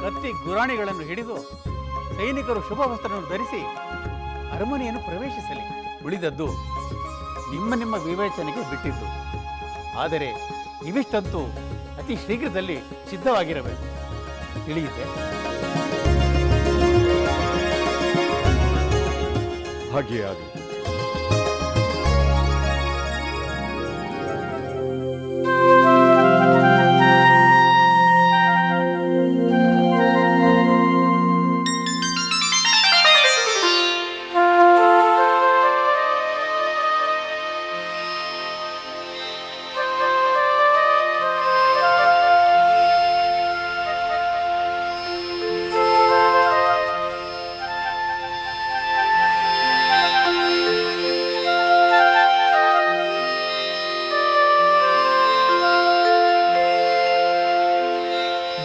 ಕತ್ತಿ ಗುರಾಣಿಗಳನ್ನು ಹಿಡಿದು ಸೈನಿಕರು ಶುಭ ವಸ್ತ್ರವನ್ನು ಧರಿಸಿ ಅರಮನೆಯನ್ನು ಪ್ರವೇಶಿಸಲಿ. ಉಳಿದದ್ದು ನಿಮ್ಮ ನಿಮ್ಮ ವಿವೇಚನೆಗೆ ಬಿಟ್ಟಿದ್ದು. ಆದರೆ ಇವಿಷ್ಟಂತೂ ಅತಿ ಶೀಘ್ರದಲ್ಲಿ ಸಿದ್ಧವಾಗಿರಬೇಕು. ತಿಳಿಯಿತೆ? ಹಾಗೆಯೇ ಆಗಲಿ.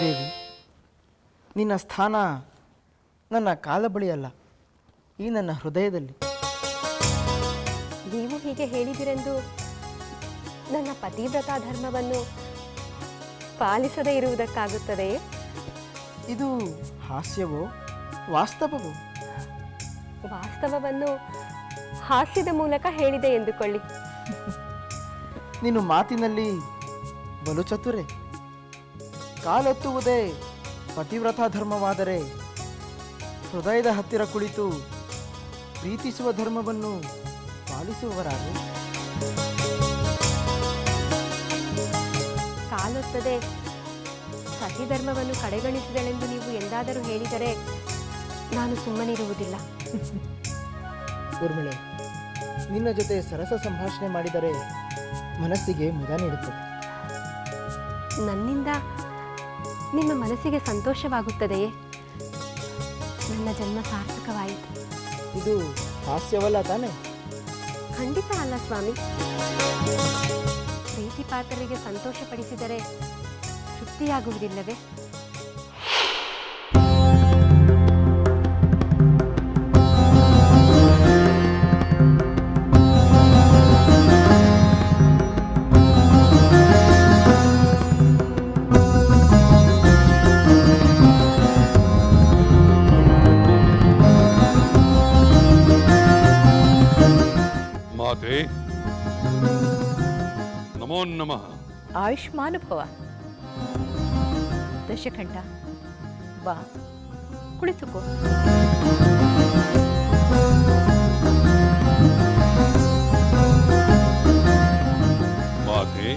ದೇವಿ, ನಿನ್ನ ಸ್ಥಾನ ನನ್ನ ಕಾಲ ಬಳಿ ಅಲ್ಲ, ಈ ನನ್ನ ಹೃದಯದಲ್ಲಿ. ನೀವು ಹೀಗೆ ಹೇಳಿದಿರೆಂದು ನನ್ನ ಪತಿವ್ರತಾ ಧರ್ಮವನ್ನು ಪಾಲಿಸದೇ ಇರುವುದಕ್ಕಾಗುತ್ತದೆಯೇ? ಇದು ಹಾಸ್ಯವೋ ವಾಸ್ತವವೋ? ವಾಸ್ತವವನ್ನು ಹಾಸ್ಯದ ಮೂಲಕ ಹೇಳಿದೆ ಎಂದುಕೊಳ್ಳಿ. ನೀನು ಮಾತಿನಲ್ಲಿ ಬಲು ಚತುರೆ. ಕಾಲೊತ್ತುವುದೇ ಪತಿವ್ರತಾ ಧರ್ಮವಾದರೆ ಹೃದಯದ ಹತ್ತಿರ ಕುಳಿತು ಪ್ರೀತಿಸುವ ಧರ್ಮವನ್ನು ಪಾಲಿಸುವವರಾರು? ಕಾಲೊತ್ತದೆ ಸತಿ ಧರ್ಮವನ್ನು ಕಡೆಗಣಿಸಿದಳೆಂದು ನೀವು ಎಂದಾದರೂ ಹೇಳಿದರೆ ನಾನು ಸುಮ್ಮನಿರುವುದಿಲ್ಲ. ಊರ್ಮಿಳೆ, ನಿನ್ನ ಜೊತೆ ಸರಸ ಸಂಭಾಷಣೆ ಮಾಡಿದರೆ ಮನಸ್ಸಿಗೆ ಮುದ ನೀಡುತ್ತದೆ. ನನ್ನಿಂದ ನಿಮ್ಮ ಮನಸ್ಸಿಗೆ ಸಂತೋಷವಾಗುತ್ತದೆಯೇ? ನನ್ನ ಜನ್ಮ ಸಾರ್ಥಕವಾಯಿತು. ಇದು ಹಾಸ್ಯವಲ್ಲ ತಾನೆ? ಖಂಡಿತ ಅಲ್ಲ ಸ್ವಾಮಿ. ಪ್ರೀತಿ ಪಾತ್ರರಿಗೆ ಸಂತೋಷಪಡಿಸಿದರೆ ತೃಪ್ತಿಯಾಗುವುದಿಲ್ಲವೇ? ಮಾತೆ, ನಮೋ ನಮಃ. ಆಯುಷ್ಮಾನ್ ಭವ. ದಶಕಂಠ, ಬಾ ಕುಳಿತುಕೋ. ಮಾತೆ,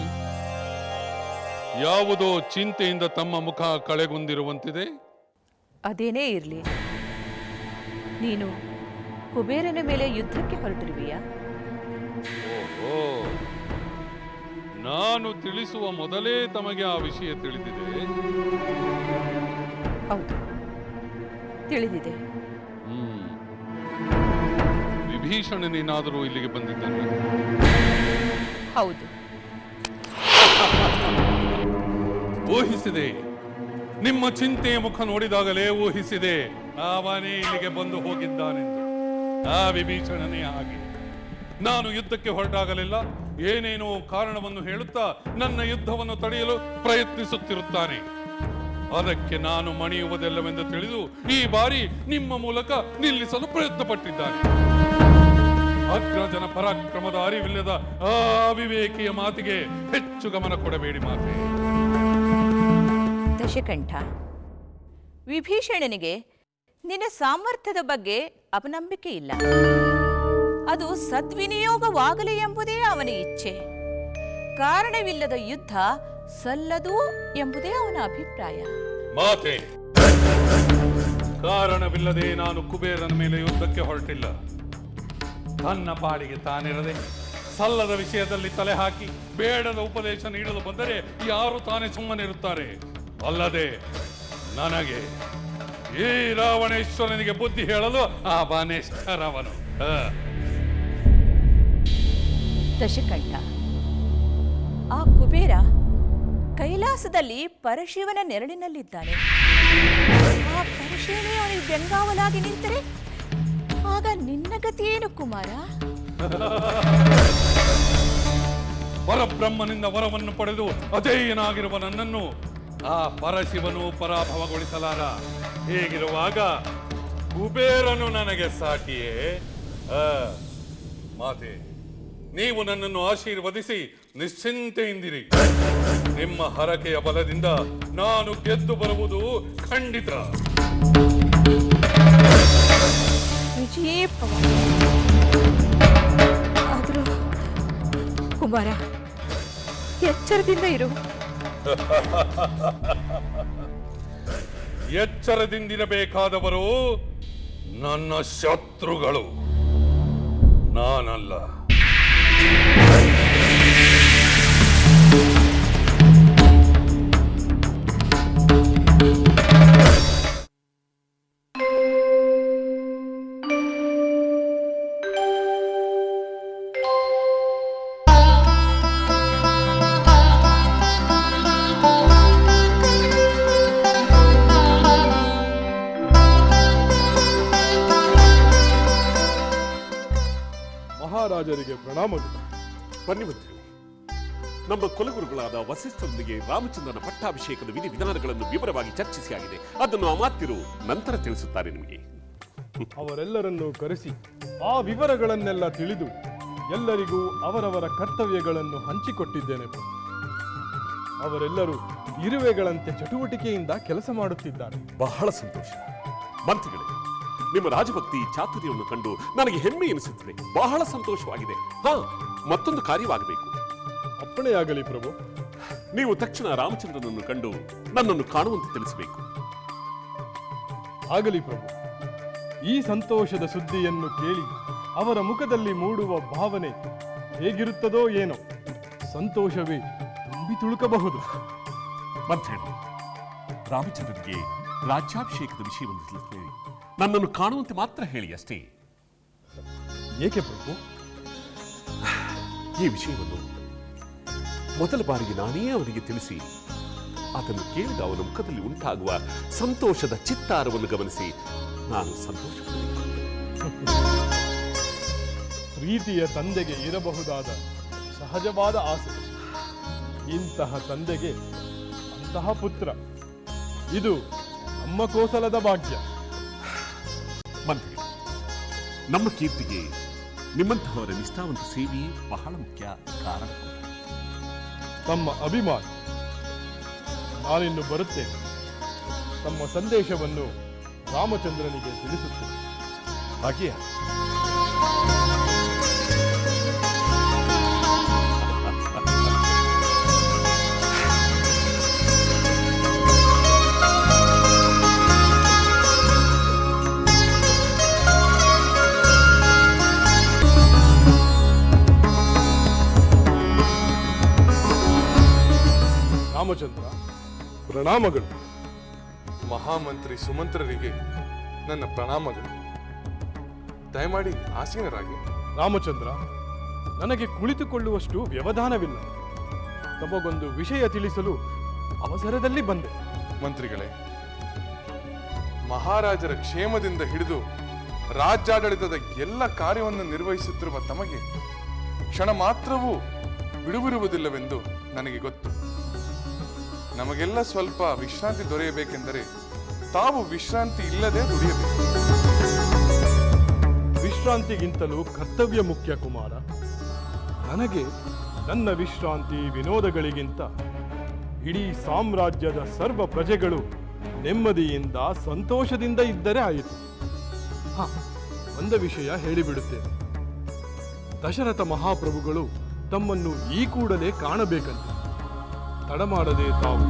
ಯಾವುದೋ ಚಿಂತೆಯಿಂದ ತಮ್ಮ ಮುಖ ಕಳೆಗುಂದಿರುವಂತಿದೆ. ಅದೇನೇ ಇರಲಿ, ನೀನು ಕುಬೇರನ ಮೇಲೆ ಯುದ್ಧಕ್ಕೆ ಹೊರಟಿರುವೆಯಾ? ಓಹೋ, ನಾನು ತಿಳಿಸುವ ಮೊದಲೇ ತಮಗೆ ಆ ವಿಷಯ ತಿಳಿದಿದೆ? ಹೌದು, ತಿಳಿದಿದೆ. ವಿಭೀಷಣನೇನಾದರೂ ಇಲ್ಲಿಗೆ ಬಂದಿದ್ದಾನೆ? ಹೌದು. ಊಹಿಸಿದೆ. ನಿಮ್ಮ ಚಿಂತೆಯ ಮುಖ ನೋಡಿದಾಗಲೇ ಊಹಿಸಿದೆ ಅವನೇ ಇಲ್ಲಿಗೆ ಬಂದು ಹೋಗಿದ್ದಾನೆಂದು. ಆ ವಿಭೀಷಣನೇ ಹಾಗೆ. ನಾನು ಯುದ್ಧಕ್ಕೆ ಹೊರಟಾಗಲಿಲ್ಲ ಏನೇನೋ ಕಾರಣವನ್ನು ಹೇಳುತ್ತಾ ನನ್ನ ಯುದ್ಧವನ್ನು ತಡೆಯಲು ಪ್ರಯತ್ನಿಸುತ್ತಿರುತ್ತಾನೆ. ಅದಕ್ಕೆ ನಾನು ಮಣಿಯುವುದಿಲ್ಲವೆಂದು ತಿಳಿದು ಈ ಬಾರಿ ನಿಮ್ಮ ಮೂಲಕ ನಿಲ್ಲಿಸಲು ಪ್ರಯತ್ನ ಪಟ್ಟಿದ್ದಾನೆ. ಅಗ್ರಜನ ಪರಾಕ್ರಮದ ಅರಿವಿಲ್ಲದ ಆ ಅವಿವೇಕಿಯ ಮಾತಿಗೆ ಹೆಚ್ಚು ಗಮನ ಕೊಡಬೇಡಿ ಮಾತೆ. ದಶಕಂಠ, ವಿಭೀಷಣನಿಗೆ ನಿನ್ನ ಸಾಮರ್ಥ್ಯದ ಬಗ್ಗೆ ಅಪನಂಬಿಕೆ ಇಲ್ಲ. ಅದು ಸದ್ವಿನಿಯೋಗವಾಗಲಿ ಎಂಬುದೇ ಅವನ ಇಚ್ಛೆ. ಕಾರಣವಿಲ್ಲದ ಯುದ್ಧ ಸಲ್ಲದು ಎಂಬುದೇ ಅವನ ಅಭಿಪ್ರಾಯ. ಮಾತೆ, ಕಾರಣವಿಲ್ಲದೆ ನಾನು ಕುಬೇರನ ಮೇಲೆ ಯುದ್ಧಕ್ಕೆ ಹೊರಟಿಲ್ಲ. ತನ್ನ ಪಾಡಿಗೆ ತಾನಿರದೆ ಸಲ್ಲದ ವಿಷಯದಲ್ಲಿ ತಲೆ ಹಾಕಿ ಬೇಡದ ಉಪದೇಶ ನೀಡಲು ಬಂದರೆ ಯಾರು ತಾನೇ ಸುಮ್ಮನಿರುತ್ತಾರೆ? ಅಲ್ಲದೆ ನನಗೆ ಈ ರಾವಣೇಶ್ವರನಿಗೆ ಬುದ್ಧಿ ಹೇಳಲು ಆ ಬಾನೇಶ್ವರವನು. ದಶಕಂಠ, ಆ ಕುಬೇರ ಕೈಲಾಸದಲ್ಲಿ ಪರಶಿವನ ನೆರಳಿನಲ್ಲಿದ್ದಾನೆ. ಆ ಪರಶಿವನೇ ಅವನಿಗೆ ಬೆಂಗಾವಲಾಗಿ ನಿಂತರೆ ಆಗ ನಿನ್ನ ಗತಿಯೇನು ಕುಮಾರ? ಪರಬ್ರಹ್ಮನಿಂದ ವರವನ್ನು ಪಡೆದು ಅಜೇಯನಾಗಿರುವ ನನ್ನನ್ನು ಆ ಪರಶಿವನು ಪರಾಭವಗೊಳಿಸಲಾರ. ಹೀಗಿರುವಾಗ ಕುಬೇರನು ನನಗೆ ಸಾಟಿಯೇ? ಮಾತೆ, ನೀವು ನನ್ನನ್ನು ಆಶೀರ್ವದಿಸಿ ನಿಶ್ಚಿಂತೆಯಿಂದಿರಿ. ನಿಮ್ಮ ಹರಕೆಯ ಬಲದಿಂದ ನಾನು ಗೆದ್ದು ಬರುವುದು ಖಂಡಿತ. ಆದರೂ ಕುಮಾರ, ಎಚ್ಚರದಿಂದ ಇರು. ಎಚ್ಚರದಿಂದಿರಬೇಕಾದವರು ನನ್ನ ಶತ್ರುಗಳು, ನಾನಲ್ಲ. ಮಹಾರಾಜರಿಗೆ ಪ್ರಣಾಮಗಳು. ಬನ್ನಿ ಮಂತ್ರಿ. ನಮ್ಮ ಕುಲಗುರುಗಳಾದ ವಸಿಷ್ಠರೊಂದಿಗೆ ರಾಮಚಂದ್ರನ ಪಟ್ಟಾಭಿಷೇಕದ ವಿಧಿವಿಧಾನಗಳನ್ನು ವಿವರವಾಗಿ ಚರ್ಚಿಸಿ ಆಗಿದೆ. ಅದನ್ನು ಅಮಾತ್ಯರು ನಂತರ ತಿಳಿಸುತ್ತಾರೆ ನಿಮಗೆ. ಅವರೆಲ್ಲರನ್ನೂ ಕರೆಸಿ ಆ ವಿವರಗಳನ್ನೆಲ್ಲ ತಿಳಿದು ಎಲ್ಲರಿಗೂ ಅವರವರ ಕರ್ತವ್ಯಗಳನ್ನು ಹಂಚಿಕೊಟ್ಟಿದ್ದೇನೆ. ಅವರೆಲ್ಲರೂ ಇರುವೆಗಳಂತೆ ಚಟುವಟಿಕೆಯಿಂದ ಕೆಲಸ ಮಾಡುತ್ತಿದ್ದಾರೆ. ಬಹಳ ಸಂತೋಷ ಮಂತ್ರಿಗಳೇ. ನಿಮ್ಮ ರಾಜಭಕ್ತಿ ಚಾತುರ್ಯವನ್ನು ಕಂಡು ನನಗೆ ಹೆಮ್ಮೆ ಎನಿಸುತ್ತದೆ. ಬಹಳ ಸಂತೋಷವಾಗಿದೆ. ಮತ್ತೊಂದು ಕಾರ್ಯವಾಗಬೇಕು. ಅಪ್ಪಣೆಯಾಗಲಿ ಪ್ರಭು. ನೀವು ತಕ್ಷಣ ರಾಮಚಂದ್ರನನ್ನು ಕಂಡು ನನ್ನನ್ನು ಕಾಣುವಂತೆ ತಿಳಿಸಬೇಕು. ಆಗಲಿ ಪ್ರಭು. ಈ ಸಂತೋಷದ ಸುದ್ದಿಯನ್ನು ಕೇಳಿ ಅವರ ಮುಖದಲ್ಲಿ ಮೂಡುವ ಭಾವನೆ ಹೇಗಿರುತ್ತದೋ ಏನೋ. ಸಂತೋಷವೇ ತುಂಬಿ ತುಳುಕಬಹುದು. ಮಂತ್ರಿಗಳು, ರಾಮಚಂದ್ರನಿಗೆ ರಾಜ್ಯಾಭಿಷೇಕದ ವಿಷಯವನ್ನು ತಿಳಿಸಿ ನನ್ನನ್ನು ಕಾಣುವಂತೆ ಮಾತ್ರ ಹೇಳಿ ಅಷ್ಟೇ. ಏಕೆ ಪ್ರಭು? ಈ ವಿಷಯವನ್ನು ಮೊದಲ ಬಾರಿಗೆ ನಾನೇ ಅವನಿಗೆ ತಿಳಿಸಿ ಅದನ್ನು ಕೇಳಿದ ಅವನ ಮುಖದಲ್ಲಿ ಉಂಟಾಗುವ ಸಂತೋಷದ ಚಿತ್ತಾರವನ್ನು ಗಮನಿಸಿ ನಾನು ಸಂತೋಷ. ಪ್ರೀತಿಯ ತಂದೆಗೆ ಇರಬಹುದಾದ ಸಹಜವಾದ ಆಸೆ. ಇಂತಹ ತಂದೆಗೆ ಅಂತಹ ಪುತ್ರ, ಇದು ನಮ್ಮ ಕೋಸಲದ ಭಾಗ್ಯ. ಮಂತ್ರಿ, ನಮ್ಮ ಕೀರ್ತಿಗೆ ನಿಮ್ಮಂತಹವರ ನಿಷ್ಠಾವಂತ ಸೇವೆಯೇ ಬಹಳ ಮುಖ್ಯ ಕಾರಣ. ತಮ್ಮ ಅಭಿಮಾನ. ನಾನಿನ್ನು ಬರುತ್ತೇನೆ. ತಮ್ಮ ಸಂದೇಶವನ್ನು ರಾಮಚಂದ್ರನಿಗೆ ತಿಳಿಸುತ್ತೇನೆ. ಹಾಗೆಯೇ ರಾಮಚಂದ್ರ, ಪ್ರಣಾಮಗಳು. ಮಹಾಮಂತ್ರಿ ಸುಮಂತ್ರರಿಗೆ ನನ್ನ ಪ್ರಣಾಮಗಳು. ದಯಮಾಡಿ ಆಸೀನರಾಗಿ. ರಾಮಚಂದ್ರ, ನನಗೆ ಕುಳಿತುಕೊಳ್ಳುವಷ್ಟು ವ್ಯವಧಾನವಿಲ್ಲ. ತಮಗೊಂದು ವಿಷಯ ತಿಳಿಸಲು ಅವಸರದಲ್ಲಿ ಬಂದೆ. ಮಂತ್ರಿಗಳೇ, ಮಹಾರಾಜರ ಕ್ಷೇಮದಿಂದ ಹಿಡಿದು ರಾಜ್ಯಾಡಳಿತದ ಎಲ್ಲ ಕಾರ್ಯವನ್ನು ನಿರ್ವಹಿಸುತ್ತಿರುವ ತಮಗೆ ಕ್ಷಣ ಮಾತ್ರವೂ ಬಿಡುವಿರುವುದಿಲ್ಲವೆಂದು ನನಗೆ ಗೊತ್ತು. ನಮಗೆಲ್ಲ ಸ್ವಲ್ಪ ವಿಶ್ರಾಂತಿ ದೊರೆಯಬೇಕೆಂದರೆ ತಾವು ವಿಶ್ರಾಂತಿ ಇಲ್ಲದೆ ದುಡಿಯಬೇಕು. ವಿಶ್ರಾಂತಿಗಿಂತಲೂ ಕರ್ತವ್ಯ ಮುಖ್ಯ ಕುಮಾರ. ನನಗೆ ನನ್ನ ವಿಶ್ರಾಂತಿ ವಿನೋದಗಳಿಗಿಂತ ಇಡೀ ಸಾಮ್ರಾಜ್ಯದ ಸರ್ವ ಪ್ರಜೆಗಳು ನೆಮ್ಮದಿಯಿಂದ ಸಂತೋಷದಿಂದ ಇದ್ದರೆ ಆಯಿತು. ಒಂದು ವಿಷಯ ಹೇಳಿಬಿಡುತ್ತೇನೆ. ದಶರಥ ಮಹಾಪ್ರಭುಗಳು ತಮ್ಮನ್ನು ಈ ಕೂಡಲೇ ಕಾಣಬೇಕಂತೆ. ತಡಮಾಡದೆ ತಾವು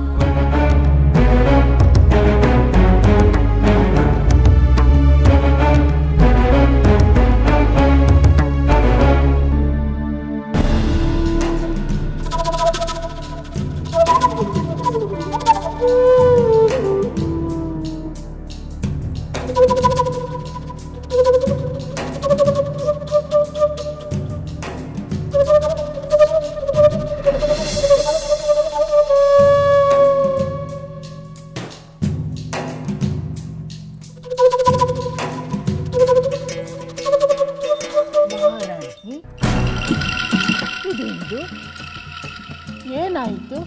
ಏನಾಯಿತು?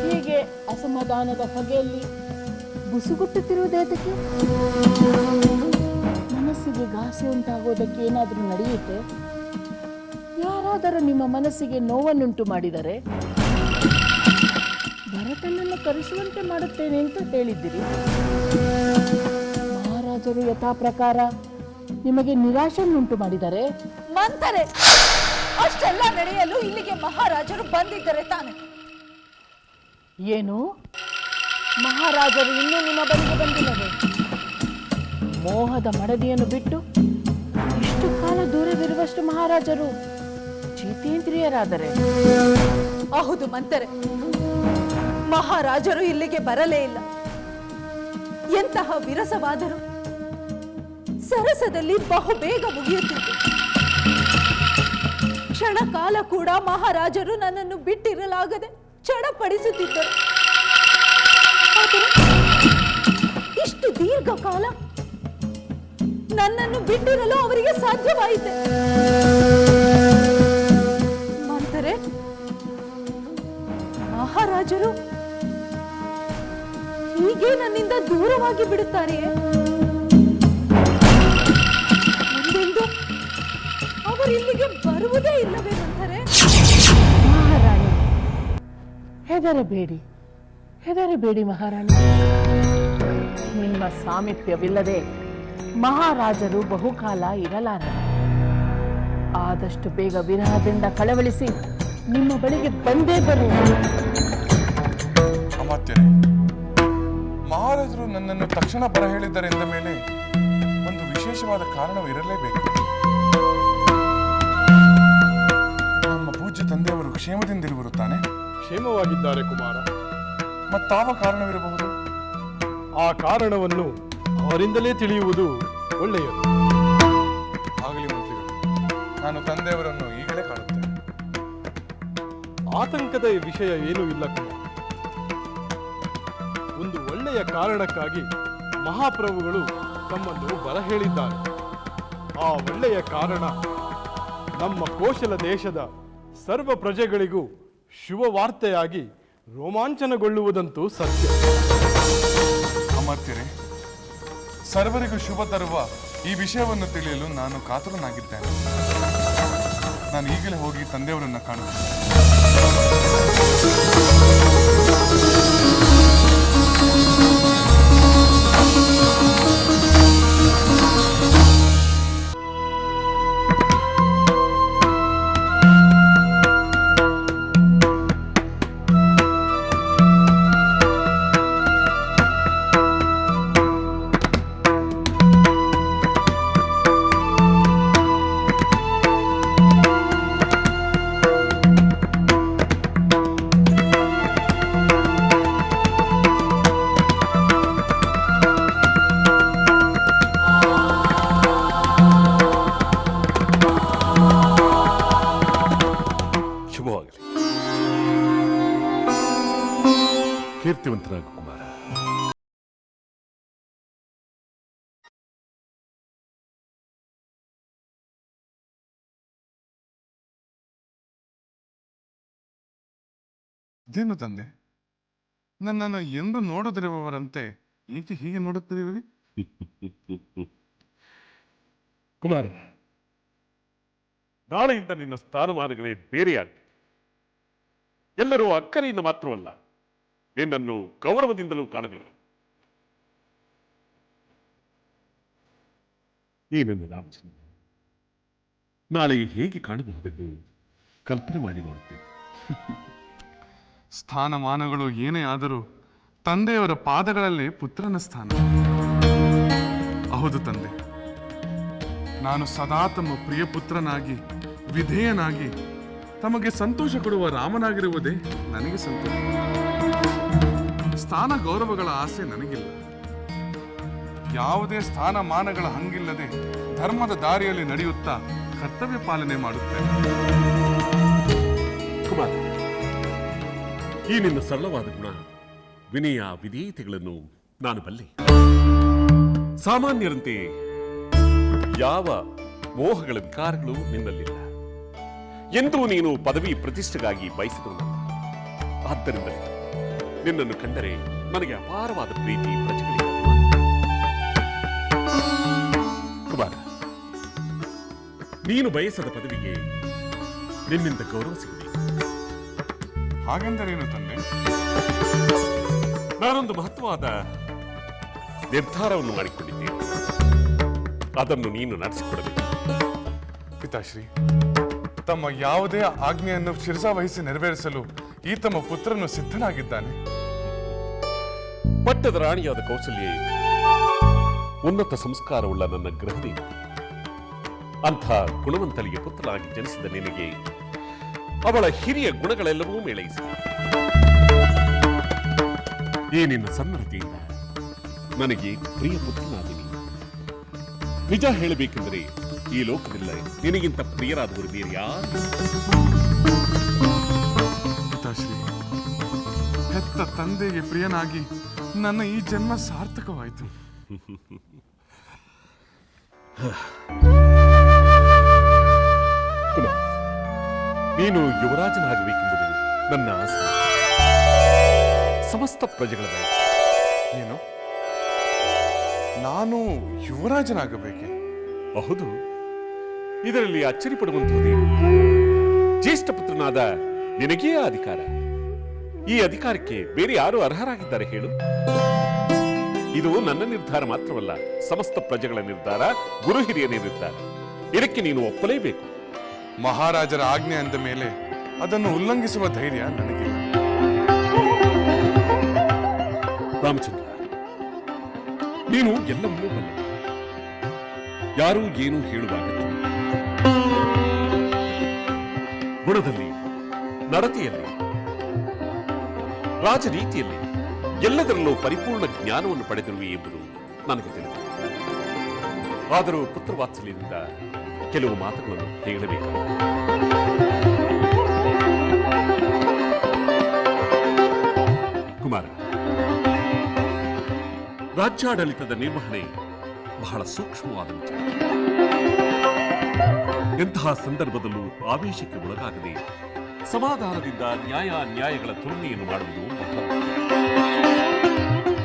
ಹೀಗೆ ಅಸಮಾಧಾನದ ಹೊಗೆಯಲ್ಲಿ ಬುಸುಗುಟ್ಟುತ್ತಿರುವುದೇತಕ್ಕೆ? ಮನಸ್ಸಿಗೆ ಘಾಸಿ ಉಂಟಾಗೋದಕ್ಕೆ ಏನಾದರೂ ನಡೆಯುತ್ತೆ? ಯಾರಾದರೂ ನಿಮ್ಮ ಮನಸ್ಸಿಗೆ ನೋವನ್ನುಂಟು ಮಾಡಿದರೆ ಭರತನನ್ನು ಕರೆಸುವಂತೆ ಮಾಡುತ್ತೇನೆ ಅಂತ ಹೇಳಿದ್ದೀರಿ. ಮಹಾರಾಜರು ಯಥಾ ಪ್ರಕಾರ ನಿಮಗೆ ನಿರಾಶೆಯನ್ನುಂಟು ಮಾಡಿದರೆ? ಮಂತರೆ, ಅಷ್ಟೆಲ್ಲ ನಡೆಯಲು ಇಲ್ಲಿಗೆ ಮಹಾರಾಜರು ಬಂದಿದ್ದರೆ ತಾನೆ? ಏನು, ಮಹಾರಾಜರು ಇನ್ನೂ ನಿಮ್ಮ ಬಳಿಗೆ ಬಂದಿಲ್ಲವೇ? ಮೋಹದ ಮಡದಿಯನ್ನು ಬಿಟ್ಟು ಇಷ್ಟು ಕಾಲ ದೂರವಿರುವಷ್ಟು ಮಹಾರಾಜರು ಜಿತೇಂದ್ರಿಯರಾದರೆ? ಹೌದು ಮಂತರೆ, ಮಹಾರಾಜರು ಇಲ್ಲಿಗೆ ಬರಲೇ ಇಲ್ಲ. ಎಂತಹ ವಿರಸವಾದರೂ ಸರಸದಲ್ಲಿ ಬಹುಬೇಗ ಮುಗಿಯುತ್ತಿತ್ತು. ಕ್ಷಣ ಕಾಲ ಕೂಡ ಮಹಾರಾಜರು ನನ್ನನ್ನು ಬಿಟ್ಟಿರಲಾಗದೆ ಚಡಪಡಿಸುತ್ತಿದ್ದರು. ಇಷ್ಟು ದೀರ್ಘಕಾಲ ನನ್ನನ್ನು ಬಿಟ್ಟಿರಲು ಅವರಿಗೆ ಸಾಧ್ಯವಾಯಿತೆ. ಮಂತರೆ, ಮಹಾರಾಜರು ಹೀಗೆ ನನ್ನಿಂದ ದೂರವಾಗಿ ಬಿಡುತ್ತಾರೆಯೇ? ಮುಂದೆಂದು ಅವರು ಇಲ್ಲಿಗೆ ಬರುವುದೇ ಇಲ್ಲವೇ ಮಂತರೆ? ಮಹಾರಾಣಿ, ಹೆದರಬೇಡಿ, ಹೆದರಬೇಡಿ ಮಹಾರಾಣಿ. ನಿಮ್ಮ ಸಾಮೀಪ್ಯವಿಲ್ಲದೆ ಮಹಾರಾಜರು ಬಹುಕಾಲ ಇರಲಾರರು. ಆದಷ್ಟು ಬೇಗ ವಿರಹದಿಂದ ಕಳವಳಿಸಿ ನಿಮ್ಮ ಬಳಿಗೆ ಬಂದೇ ಬರುವುದು. ಅಮಾತ್ಯರೇ, ಮಹಾರಾಜರು ನನ್ನನ್ನು ತಕ್ಷಣ ಬರ ಹೇಳಿದ್ದರೆಂದ ಮೇಲೆ ಒಂದು ವಿಶೇಷವಾದ ಕಾರಣವಿರಲೇಬೇಕು. ನಮ್ಮ ಪೂಜ್ಯ ತಂದೆಯವರು ಕ್ಷೇಮದಿಂದಿರುವರು ತಾನೆ? ಕ್ಷೇಮವಾಗಿದ್ದಾರೆ ಕುಮಾರ. ಮತ್ತಾವ ಕಾರಣವಿರಬಹುದು? ಆ ಕಾರಣವನ್ನು ಅವರಿಂದಲೇ ತಿಳಿಯುವುದು ಒಳ್ಳೆಯದು. ಆಗಲಿ ಮಂತ್ರಿಗಳು, ನಾನು ತಂದೆಯವರನ್ನು ಈಗಲೇ ಕಾಣುತ್ತೇನೆ. ಆತಂಕದ ವಿಷಯ ಏನೂ ಇಲ್ಲ ಕುಮಾರ. ಒಂದು ಒಳ್ಳೆಯ ಕಾರಣಕ್ಕಾಗಿ ಮಹಾಪ್ರಭುಗಳು ತಮ್ಮನ್ನು ಬರ ಹೇಳಿದ್ದಾರೆ. ಆ ಒಳ್ಳೆಯ ಕಾರಣ ನಮ್ಮ ಕೋಶಲ ದೇಶದ ಸರ್ವ ಪ್ರಜೆಗಳಿಗೂ ಶುಭ ವಾರ್ತೆಯಾಗಿ ರೋಮಾಂಚನಗೊಳ್ಳುವುದಂತೂ ಸತ್ಯ. ಅಮಾತ್ಯರೇ, ಸರ್ವರಿಗೂ ಶುಭ ತರುವ ಈ ವಿಷಯವನ್ನು ತಿಳಿಯಲು ನಾನು ಕಾತುರನಾಗಿದ್ದೇನೆ. ನಾನು ಈಗಲೇ ಹೋಗಿ ತಂದೆಯವರನ್ನು ಕಾಣುತ್ತೇನೆ. ಶಕ್ತಿವಂತನಾಗು ಕುಮಾರ. ಇದೇನು ತಂದೆ, ನನ್ನನ್ನು ಎಂದು ನೋಡದಿರುವವರಂತೆ ಏಕೆ ಹೀಗೆ ನೋಡುತ್ತಿರುವಿರಿ? ಕುಮಾರ, ನಾಳೆಯಿಂದ ನಿನ್ನ ಸ್ಥಾನಮಾನಗಳೇ ಬೇರೆಯಾಗಿದೆ. ಎಲ್ಲರೂ ಅಕ್ಕರೆಯಿಂದ ಮಾತ್ರವಲ್ಲ, ನಿನ್ನನ್ನು ಗೌರವದಿಂದಲೂ ಕಾಣಬೇಕು. ಈ ನನ್ನ ರಾಮಚಂದ್ರ ನಾಳೆ ಹೇಗೆ ಕಾಣಬಹುದೆಂದು ಕಲ್ಪನೆ ಮಾಡಿ ನೋಡುತ್ತೇನೆ. ಸ್ಥಾನಮಾನಗಳು ಏನೇ ಆದರೂ ತಂದೆಯವರ ಪಾದಗಳಲ್ಲೇ ಪುತ್ರನ ಸ್ಥಾನ. ಹೌದು ತಂದೆ, ನಾನು ಸದಾ ತಮ್ಮ ಪ್ರಿಯ ಪುತ್ರನಾಗಿ ವಿಧೇಯನಾಗಿ ತಮಗೆ ಸಂತೋಷ ಕೊಡುವ ರಾಮನಾಗಿರುವುದೇ ನನಗೆ ಸಂತೋಷ. ಸ್ಥಾನ ಗೌರವಗಳ ಆಸೆ ನನಗಿಲ್ಲ. ಯಾವುದೇ ಸ್ಥಾನಮಾನಗಳ ಹಂಗಿಲ್ಲದೆ ಧರ್ಮದ ದಾರಿಯಲ್ಲಿ ನಡೆಯುತ್ತಾ ಕರ್ತವ್ಯ ಪಾಲನೆ ಮಾಡುತ್ತೇನೆ. ಕುಮಾರ, ಈ ನಿನ್ನ ಸರಳವಾದ ಗುಣ, ವಿನಯ, ವಿಧೇಯತೆಗಳನ್ನು ನಾನು ಬಲ್ಲೆ. ಸಾಮಾನ್ಯರಂತೆ ಯಾವ ಮೋಹಗಳ ವಿಕಾರಗಳು ನಿನ್ನಲ್ಲಿಲ್ಲ. ಎಂದೂ ನೀನು ಪದವಿ ಪ್ರತಿಷ್ಠೆಗಾಗಿ ಬಯಸಿದವನಲ್ಲ. ಆದ್ದರಿಂದ ನಿನ್ನನ್ನು ಕಂಡರೆ ನನಗೆ ಅಪಾರವಾದ ಪ್ರೀತಿ ಪ್ರಜೆಗಳಿಗೆ. ಕುಮಾರ, ನೀನು ಬಯಸದ ಪದವಿಗೆ ನಿನ್ನಿಂದ ಗೌರವ ಸಿಗಬೇಕು. ಹಾಗೆಂದರೇನು ತಂದೆ? ನಾನೊಂದು ಮಹತ್ವವಾದ ನಿರ್ಧಾರವನ್ನು ಮಾಡಿಕೊಂಡಿದ್ದೇನೆ. ಅದನ್ನು ನೀನು ನಡೆಸಿಕೊಡಬೇಕು. ಪಿತಾಶ್ರೀ, ತಮ್ಮ ಯಾವುದೇ ಆಜ್ಞೆಯನ್ನು ಶಿರಸಾವಹಿಸಿ ನೆರವೇರಿಸಲು ಈ ತಮ್ಮ ಪುತ್ರನು ಸಿದ್ಧನಾಗಿದ್ದಾನೆ. ಪಟ್ಟದ ರಾಣಿಯಾದ ಕೌಸಲ್ಯ ಉನ್ನತ ಸಂಸ್ಕಾರವುಳ್ಳ ನನ್ನ ಗೃಹದೇವಿ. ಅಂಥ ಗುಣವಂತಳಿಗೆ ಪುತ್ರನಾಗಿ ಜನಿಸಿದ ನಿನಗೆ ಅವಳ ಹಿರಿಯ ಗುಣಗಳೆಲ್ಲವೂ ಮೇಳೈಸಿ ಈ ನಿನ್ನ ಸನ್ನಡತೆಯಿಂದ ನನಗೆ ಪ್ರಿಯ ಪುತ್ರನಾದಿನಿ. ನಿಜ ಹೇಳಬೇಕೆಂದರೆ ಈ ಲೋಕದಲ್ಲಿ ನಿನಗಿಂತ ಪ್ರಿಯರಾದವರು ಬೇರೆ ಯಾರು? ಪಿತಾಶ್ರೀ, ಹೆತ್ತ ತಂದೆಗೆ ಪ್ರಿಯನಾಗಿ ನನ್ನ ಈ ಜನ್ಮ ಸಾರ್ಥಕವಾಯಿತು. ನೀನು ಯುವರಾಜನಾಗಬೇಕೆಂಬುದು ನನ್ನ ಆಸೆ. ಸಮಸ್ತ ಪ್ರಜೆಗಳ ಬಯಕೆ. ಏನು, ನಾನು ಯುವರಾಜನಾಗಬೇಕೆ? ಹೌದು. ಇದರಲ್ಲಿ ಅಚ್ಚರಿ ಪಡುವಂತಹುದೇನು? ಜ್ಯೇಷ್ಠ ಪುತ್ರನಾದ ನಿನಗೇ ಅಧಿಕಾರ. ಈ ಅಧಿಕಾರಕ್ಕೆ ಬೇರೆ ಯಾರು ಅರ್ಹರಾಗಿದ್ದಾರೆ ಹೇಳು? ಇದು ನನ್ನ ನಿರ್ಧಾರ ಮಾತ್ರವಲ್ಲ, ಸಮಸ್ತ ಪ್ರಜೆಗಳ ನಿರ್ಧಾರ, ಗುರು ಹಿರಿಯರ ನಿರ್ಧಾರ. ಇದಕ್ಕೆ ನೀನು ಒಪ್ಪಲೇಬೇಕು. ಮಹಾರಾಜರ ಆಜ್ಞೆ ಅಂದ ಮೇಲೆ ಅದನ್ನು ಉಲ್ಲಂಘಿಸುವ ಧೈರ್ಯ ನನಗಿಲ್ಲ. ರಾಮಚಂದ್ರ, ನೀನು ಎಲ್ಲವನ್ನೂ ಬಲ್ಲ. ಯಾರೂ ಏನೂ ಹೇಳುವಾಗ ಗುಣದಲ್ಲಿ, ನಡತೆಯಲ್ಲಿ, ರಾಜನೀತಿಯಲ್ಲಿ ಎಲ್ಲದರಲ್ಲೂ ಪರಿಪೂರ್ಣ ಜ್ಞಾನವನ್ನು ಪಡೆದಿರುವೆ ಎಂಬುದು ನನಗೆ ತಿಳಿದಿದೆ. ಆದರೂ ಪುತ್ರವಾತ್ಸಲ್ಯದಿಂದ ಕೆಲವು ಮಾತುಗಳನ್ನು ಹೇಳಬೇಕು. ಕುಮಾರ, ರಾಜ್ಯಾಡಳಿತದ ನಿರ್ವಹಣೆ ಬಹಳ ಸೂಕ್ಷ್ಮವಾದ ವಿಚಾರ. ಎಂತಹ ಸಂದರ್ಭದಲ್ಲೂ ಆವೇಶಕ್ಕೆ ಒಳಗಾಗದೆ ಸಮಾಧಾನದಿಂದ ನ್ಯಾಯಗಳ ತುಲನೆಯನ್ನು ಮಾಡುವುದು ಬಹಳ ಮುಖ್ಯ.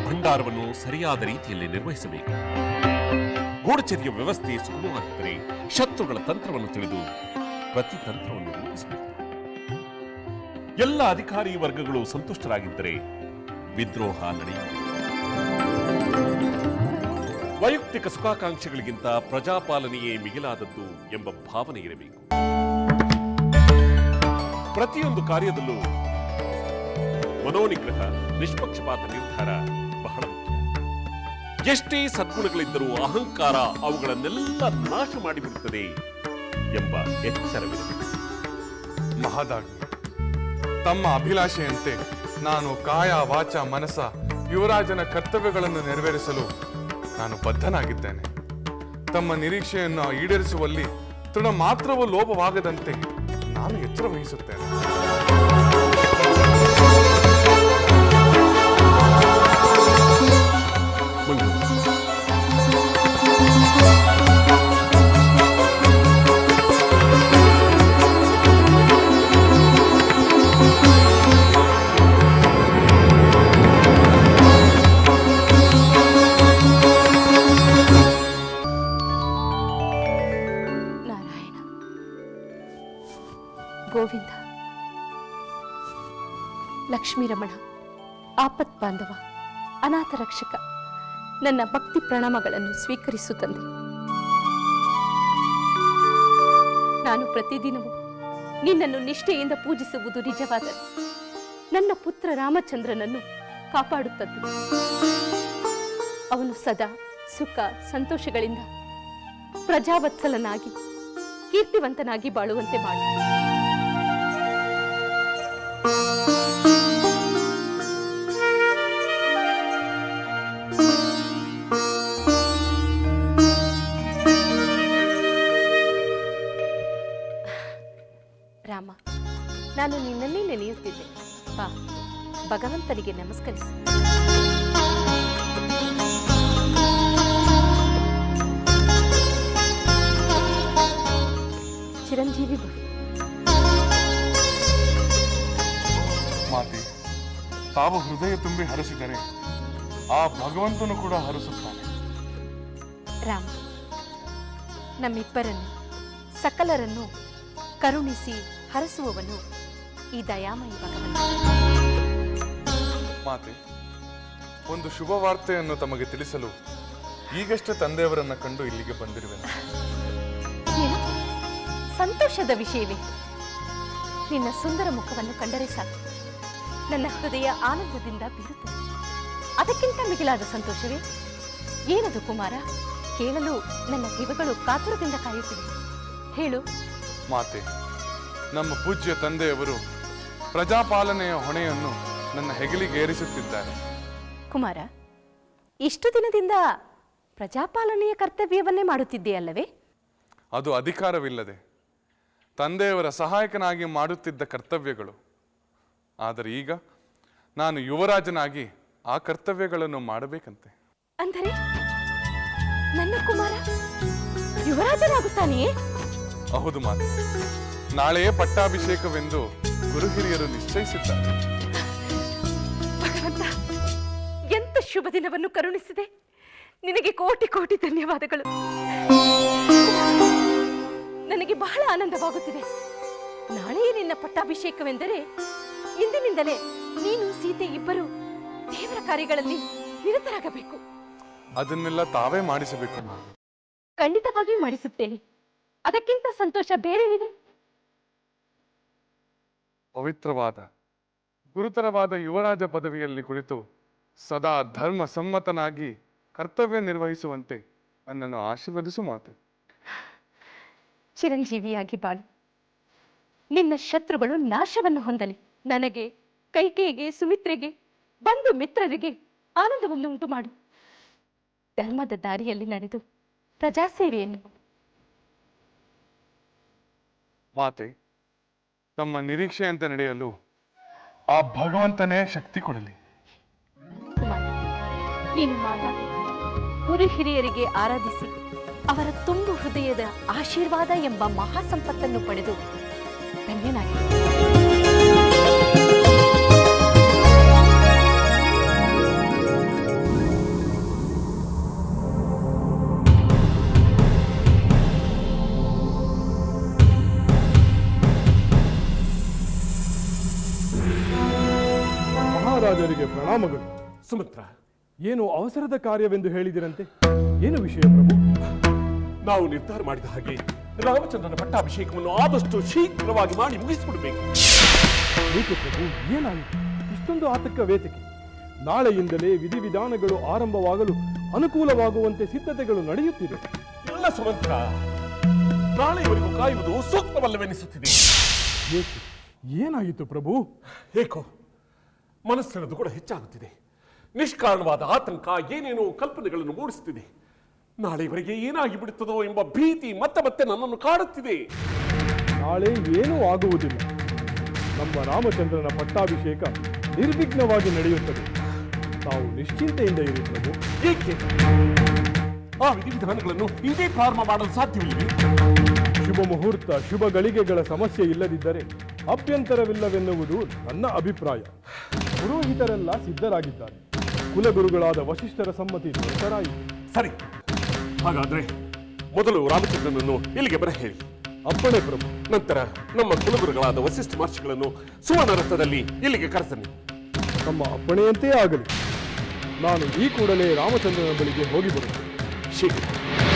ಭಂಡಾರವನ್ನು ಸರಿಯಾದ ರೀತಿಯಲ್ಲಿ ನಿರ್ವಹಿಸಬೇಕು. ಗೂಢಚರ್ಯ ವ್ಯವಸ್ಥೆ ಸುಗಮವಾಗಿದ್ದರೆ ಶತ್ರುಗಳ ತಂತ್ರವನ್ನು ತಿಳಿದು ಪ್ರತಿ ತಂತ್ರವನ್ನು ರೂಪಿಸಬೇಕು. ಎಲ್ಲ ಅಧಿಕಾರಿ ವರ್ಗಗಳು ಸಂತುಷ್ಟರಾಗಿದ್ದರೆ ವಿದ್ರೋಹ ನಡೆಯುತ್ತದೆ. ವೈಯಕ್ತಿಕ ಸುಖಾಕಾಂಕ್ಷೆಗಳಿಗಿಂತ ಪ್ರಜಾಪಾಲನೆಯೇ ಮಿಗಿಲಾದದ್ದು ಎಂಬ ಭಾವನೆ ಇರಬೇಕು. ಪ್ರತಿಯೊಂದು ಕಾರ್ಯದಲ್ಲೂ ಮನೋನಿಗ್ರಹ, ನಿಷ್ಪಕ್ಷಪಾತ ನಿರ್ಧಾರ ಬಹಳ ಮುಖ್ಯ. ಎಷ್ಟೇ ಸದ್ಗುಣಗಳಿದ್ದರೂ ಅಹಂಕಾರ ಅವುಗಳನ್ನೆಲ್ಲ ನಾಶ ಮಾಡಿಬಿಡುತ್ತದೆ ಎಂಬ ಎಚ್ಚರವಿರಬೇಕು. ಮಹದಾಜ್ಞೆ. ತಮ್ಮ ಅಭಿಲಾಷೆಯಂತೆ ನಾನು ಕಾಯ, ವಾಚ, ಮನಸ ಯುವರಾಜನ ಕರ್ತವ್ಯಗಳನ್ನು ನೆರವೇರಿಸಲು ನಾನು ಬದ್ಧನಾಗಿದ್ದೇನೆ. ತಮ್ಮ ನಿರೀಕ್ಷೆಯನ್ನು ಈಡೇರಿಸುವಲ್ಲಿ ತೃಣ ಮಾತ್ರವೂ ಲೋಪವಾಗದಂತೆ ನಾನು ಎಚ್ಚರ ವಹಿಸುತ್ತೇನೆ. ಗೋವಿಂದ, ಲಕ್ಷ್ಮೀರಮಣ, ಆಪತ್ ಬಾಂಧವ, ಅನಾಥ ರಕ್ಷಕ, ನನ್ನ ಭಕ್ತಿ ಪ್ರಣಾಮಗಳನ್ನು ಸ್ವೀಕರಿಸು ತಂದೆ. ನಾನು ಪ್ರತಿದಿನವೂ ನಿನ್ನನ್ನು ನಿಷ್ಠೆಯಿಂದ ಪೂಜಿಸುವುದು ನಿಜವಾದ ನನ್ನ ಪುತ್ರ ರಾಮಚಂದ್ರನನ್ನು ಕಾಪಾಡುತ್ತದೆ. ಅವನು ಸದಾ ಸುಖ ಸಂತೋಷಗಳಿಂದ ಪ್ರಜಾವತ್ಸಲನಾಗಿ ಕೀರ್ತಿವಂತನಾಗಿ ಬಾಳುವಂತೆ ಮಾಡು. ರಾಮ, ನಾನು ನಿನ್ನನ್ನೇ ನೆನೆಯುತ್ತಿದ್ದೆ. ಬಾ, ಭಗವಂತನಿಗೆ ನಮಸ್ಕರಿಸು. ಚಿರಂಜೀವಿ ಬರು. ಮಾತೆ, ತಾವು ಹೃದಯ ತುಂಬಿ ಹರಸಿದರೆ ಆ ಭಗವಂತನು ಕೂಡ ಹರಸುತ್ತಾನೆ. ರಾಮ, ನಮ್ಮಿಬ್ಬರನ್ನು ಸಕಲರನ್ನು ಕರುಣಿಸಿ ಹರಸುವವನು ಈ ದಯಾಮಯಿ ಭಗವಂತ. ಮಾತೆ, ಒಂದು ಶುಭ ವಾರ್ತೆಯನ್ನು ತಮಗೆ ತಿಳಿಸಲು ಈಗಷ್ಟೇ ತಂದೆಯವರನ್ನ ಕಂಡು ಇಲ್ಲಿಗೆ ಬಂದಿರುವೆನು. ಏನು ಸಂತೋಷದ ವಿಷಯವೇ? ನಿನ್ನ ಸುಂದರ ಮುಖವನ್ನು ಕಂಡರೆ ಸಾಕು, ನನ್ನ ಹೃದಯ ಆನಂದದಿಂದ ಬೀರುತ್ತದೆ. ಅದಕ್ಕಿಂತ ಮಿಗಿಲಾದ ಸಂತೋಷವೇ? ಏನದು ಕುಮಾರ? ಕೇಳಲು ನನ್ನ ಕಿವಿಗಳು ಕಾತುರದಿಂದ ಕಾಯುತ್ತಿವೆ. ಹೇಳು. ಮಾತೆ, ನಮ್ಮ ಪೂಜ್ಯ ತಂದೆಯವರು ಪ್ರಜಾಪಾಲನೆಯ ಹೊಣೆಯನ್ನು ನನ್ನ ಹೆಗಲಿಗೇರಿಸುತ್ತಿದ್ದಾರೆ. ಕುಮಾರ, ಇಷ್ಟು ದಿನದಿಂದ ಪ್ರಜಾಪಾಲನೆಯ ಕರ್ತವ್ಯವನ್ನೇ ಮಾಡುತ್ತಿದ್ದೀಯಲ್ಲವೇ? ಅದು ಅಧಿಕಾರವಿಲ್ಲದೆ ತಂದೆಯವರ ಸಹಾಯಕನಾಗಿ ಮಾಡುತ್ತಿದ್ದ ಕರ್ತವ್ಯಗಳು. ಆದರೆ ಈಗ ನಾನು ಯುವರಾಜನಾಗಿ ಆ ಕರ್ತವ್ಯಗಳನ್ನು ಮಾಡಬೇಕಂತೆ. ಅಂದರೆ ನನ್ನ ಕುಮಾರ ಯುವರಾಜನಾಗುತ್ತಾನೆಯೇ? ಹೌದು ಮಾತೆ, ನಾಳೆಯೇ ಪಟ್ಟಾಭಿಷೇಕವೆಂದು ಗುರು ಹಿರಿಯರು ನಿಶ್ಚಯಿಸಿದ್ದಾರೆ. ಭಗವಂತ, ಎಂತ ಶುಭ ದಿನವನ್ನು ಕರುಣಿಸಿದೆ. ನಿನಗೆ ಕೋಟಿ ಕೋಟಿ ಧನ್ಯವಾದಗಳು. ನನಗೆ ಬಹಳ ಆನಂದವಾಗುತ್ತಿದೆ. ನಾಳೆಯೇ ನಿನ್ನ ಪಟ್ಟಾಭಿಷೇಕವೆಂದರೆ ಇಂದಿನಿಂದಲೇ ನೀನು ಸೀತೆ ಇಬ್ಬರು ದೇವರ ಕಾರ್ಯಗಳಲ್ಲಿ ನಿರತರಾಗಬೇಕು. ಅದನ್ನೆಲ್ಲ ತಾವೇ ಮಾಡಿಸಬೇಕು. ಖಂಡಿತವಾಗಿಯೂ ಮಾಡಿಸುತ್ತೇನೆ. ಅದಕ್ಕಿಂತ ಸಂತೋಷ ಬೇರೆಯಿದೆ? ಪವಿತ್ರವಾದ ಗುರುತರವಾದ ಯುವರಾಜ ಪದವಿಯಲ್ಲಿ ಕುಳಿತು ಸದಾ ಧರ್ಮ ಸಮ್ಮತನಾಗಿ ಕರ್ತವ್ಯ ನಿರ್ವಹಿಸುವಂತೆ ನನ್ನನ್ನು ಆಶೀರ್ವದಿಸು ಮಾತೆ. ಚಿರಂಜೀವಿಯಾಗಿ ಬಾಳು. ನಿನ್ನ ಶತ್ರುಗಳು ನಾಶವನ್ನು ಹೊಂದಲಿ. ನನಗೆ, ಕೈಕೇಯಿಗೆ, ಸುಮಿತ್ರೆಗೆ, ಬಂಧು ಮಿತ್ರರಿಗೆ ಆನಂದವನ್ನು ಉಂಟು ಮಾಡು. ಧರ್ಮದ ದಾರಿಯಲ್ಲಿ ನಡೆದು ಪ್ರಜಾಸೇವೆಯನ್ನು. ಮಾತೆ, ತಮ್ಮ ನಿರೀಕ್ಷೆಯಂತೆ ನಡೆಯಲು ಆ ಭಗವಂತನೇ ಶಕ್ತಿ ಕೊಡಲಿ. ನೀನು ಮಾತಾಡಿ ಗುರು ಹಿರಿಯರಿಗೆ ಆರಾಧಿಸಿ ಅವರ ತುಂಬು ಹೃದಯದ ಆಶೀರ್ವಾದ ಎಂಬ ಮಹಾ ಸಂಪತ್ತನ್ನು ಪಡೆದು ಧನ್ಯನಾಗಿ. ಮಹಾರಾಜರಿಗೆ ಪ್ರಣಾಮಗಳು. ಸುಮಿತ್ರ, ಏನು ಅವಸರದ ಕಾರ್ಯವೆಂದು ಹೇಳಿದಿರಂತೆ? ಏನು ವಿಷಯ ಪ್ರಭು? ನಾವು ನಿರ್ಧಾರ ಮಾಡಿದ ಹಾಗೆ ರಾಮಚಂದ್ರನ ಪಟ್ಟಾಭಿಷೇಕವನ್ನು ಆದಷ್ಟು ಶೀಘ್ರವಾಗಿ ಮಾಡಿ ಮುಗಿಸಿಬಿಡಬೇಕು. ಏಕೆ ಪ್ರಭು, ಏನಾಯಿತು? ಇಷ್ಟೊಂದು ಆತಂಕ ವೇತಕ್ಕೆ? ನಾಳೆಯಿಂದಲೇ ವಿಧಿವಿಧಾನಗಳು ಆರಂಭವಾಗಲು ಅನುಕೂಲವಾಗುವಂತೆ ಸಿದ್ಧತೆಗಳು ನಡೆಯುತ್ತಿದೆ. ಇಲ್ಲ ಸುಮಂತ್ರ, ನಾಳೆಯವರೆಗೂ ಕಾಯುವುದು ಸೂಕ್ತವಲ್ಲವೆನಿಸುತ್ತಿದೆ. ಏಕೆ? ಏನಾಯಿತು ಪ್ರಭು? ಏಕೋ ಮನಸ್ಸಿನದು ಕೂಡ ಹೆಚ್ಚಾಗುತ್ತಿದೆ. ನಿಷ್ಕಾರಣವಾದ ಆತಂಕ ಏನೇನೋ ಕಲ್ಪನೆಗಳನ್ನು ಮೂಡಿಸುತ್ತಿದೆ. ನಾಳೆವರೆಗೆ ಏನಾಗಿ ಬಿಡುತ್ತದೋ ಎಂಬ ಭೀತಿ ಮತ್ತೆ ಮತ್ತೆ ನನ್ನನ್ನು ಕಾಡುತ್ತಿದೆ. ನಾಳೆ ಏನೂ ಆಗುವುದಿಲ್ಲ. ನಮ್ಮ ರಾಮಚಂದ್ರನ ಪಟ್ಟಾಭಿಷೇಕ ನಿರ್ವಿಘ್ನವಾಗಿ ನಡೆಯುತ್ತದೆ. ತಾವು ನಿಶ್ಚಿಂತೆಯಿಂದ ಇರಿ ಪ್ರಭು. ಏಕೆ? ಆ ವಿಧಿವಿಧಾನಗಳನ್ನು ಇದೇ ಪ್ರಾರಂಭ ಮಾಡಲು ಸಾಧ್ಯವಿಲ್ಲ. ಶುಭ ಮುಹೂರ್ತ, ಶುಭ ಗಳಿಗೆಗಳ ಸಮಸ್ಯೆ ಇಲ್ಲದಿದ್ದರೆ ಅಭ್ಯಂತರವಿಲ್ಲವೆನ್ನುವುದು ನನ್ನ ಅಭಿಪ್ರಾಯ. ಪುರೋಹಿತರೆಲ್ಲ ಸಿದ್ಧರಾಗಿದ್ದಾರೆ. ಕುಲಗುರುಗಳಾದ ವಶಿಷ್ಠರ ಸಮ್ಮತಿ ದೊರೆತರಾಯಿತು. ಸರಿ, ಹಾಗಾದ್ರೆ ಮೊದಲು ರಾಮಚಂದ್ರನನ್ನು ಇಲ್ಲಿಗೆ ಬರ ಹೇಳಿ. ಅಪ್ಪಣೆ ಪ್ರಭು. ನಂತರ ನಮ್ಮ ಕುಲಗುರುಗಳಾದ ವಸಿಷ್ಠ ಮಹರ್ಷಿಗಳನ್ನು ಸುವರ್ಣ ರಥದಲ್ಲಿ ಇಲ್ಲಿಗೆ ಕರೆತನ್ನಿ. ತಮ್ಮ ಅಪ್ಪಣೆಯಂತೆಯೇ ಆಗಲಿ. ನಾನು ಈ ಕೂಡಲೇ ರಾಮಚಂದ್ರನ ಬಳಿಗೆ ಹೋಗಿ ಬರುತ್ತೇನೆ. ಶೀಘ್ರ.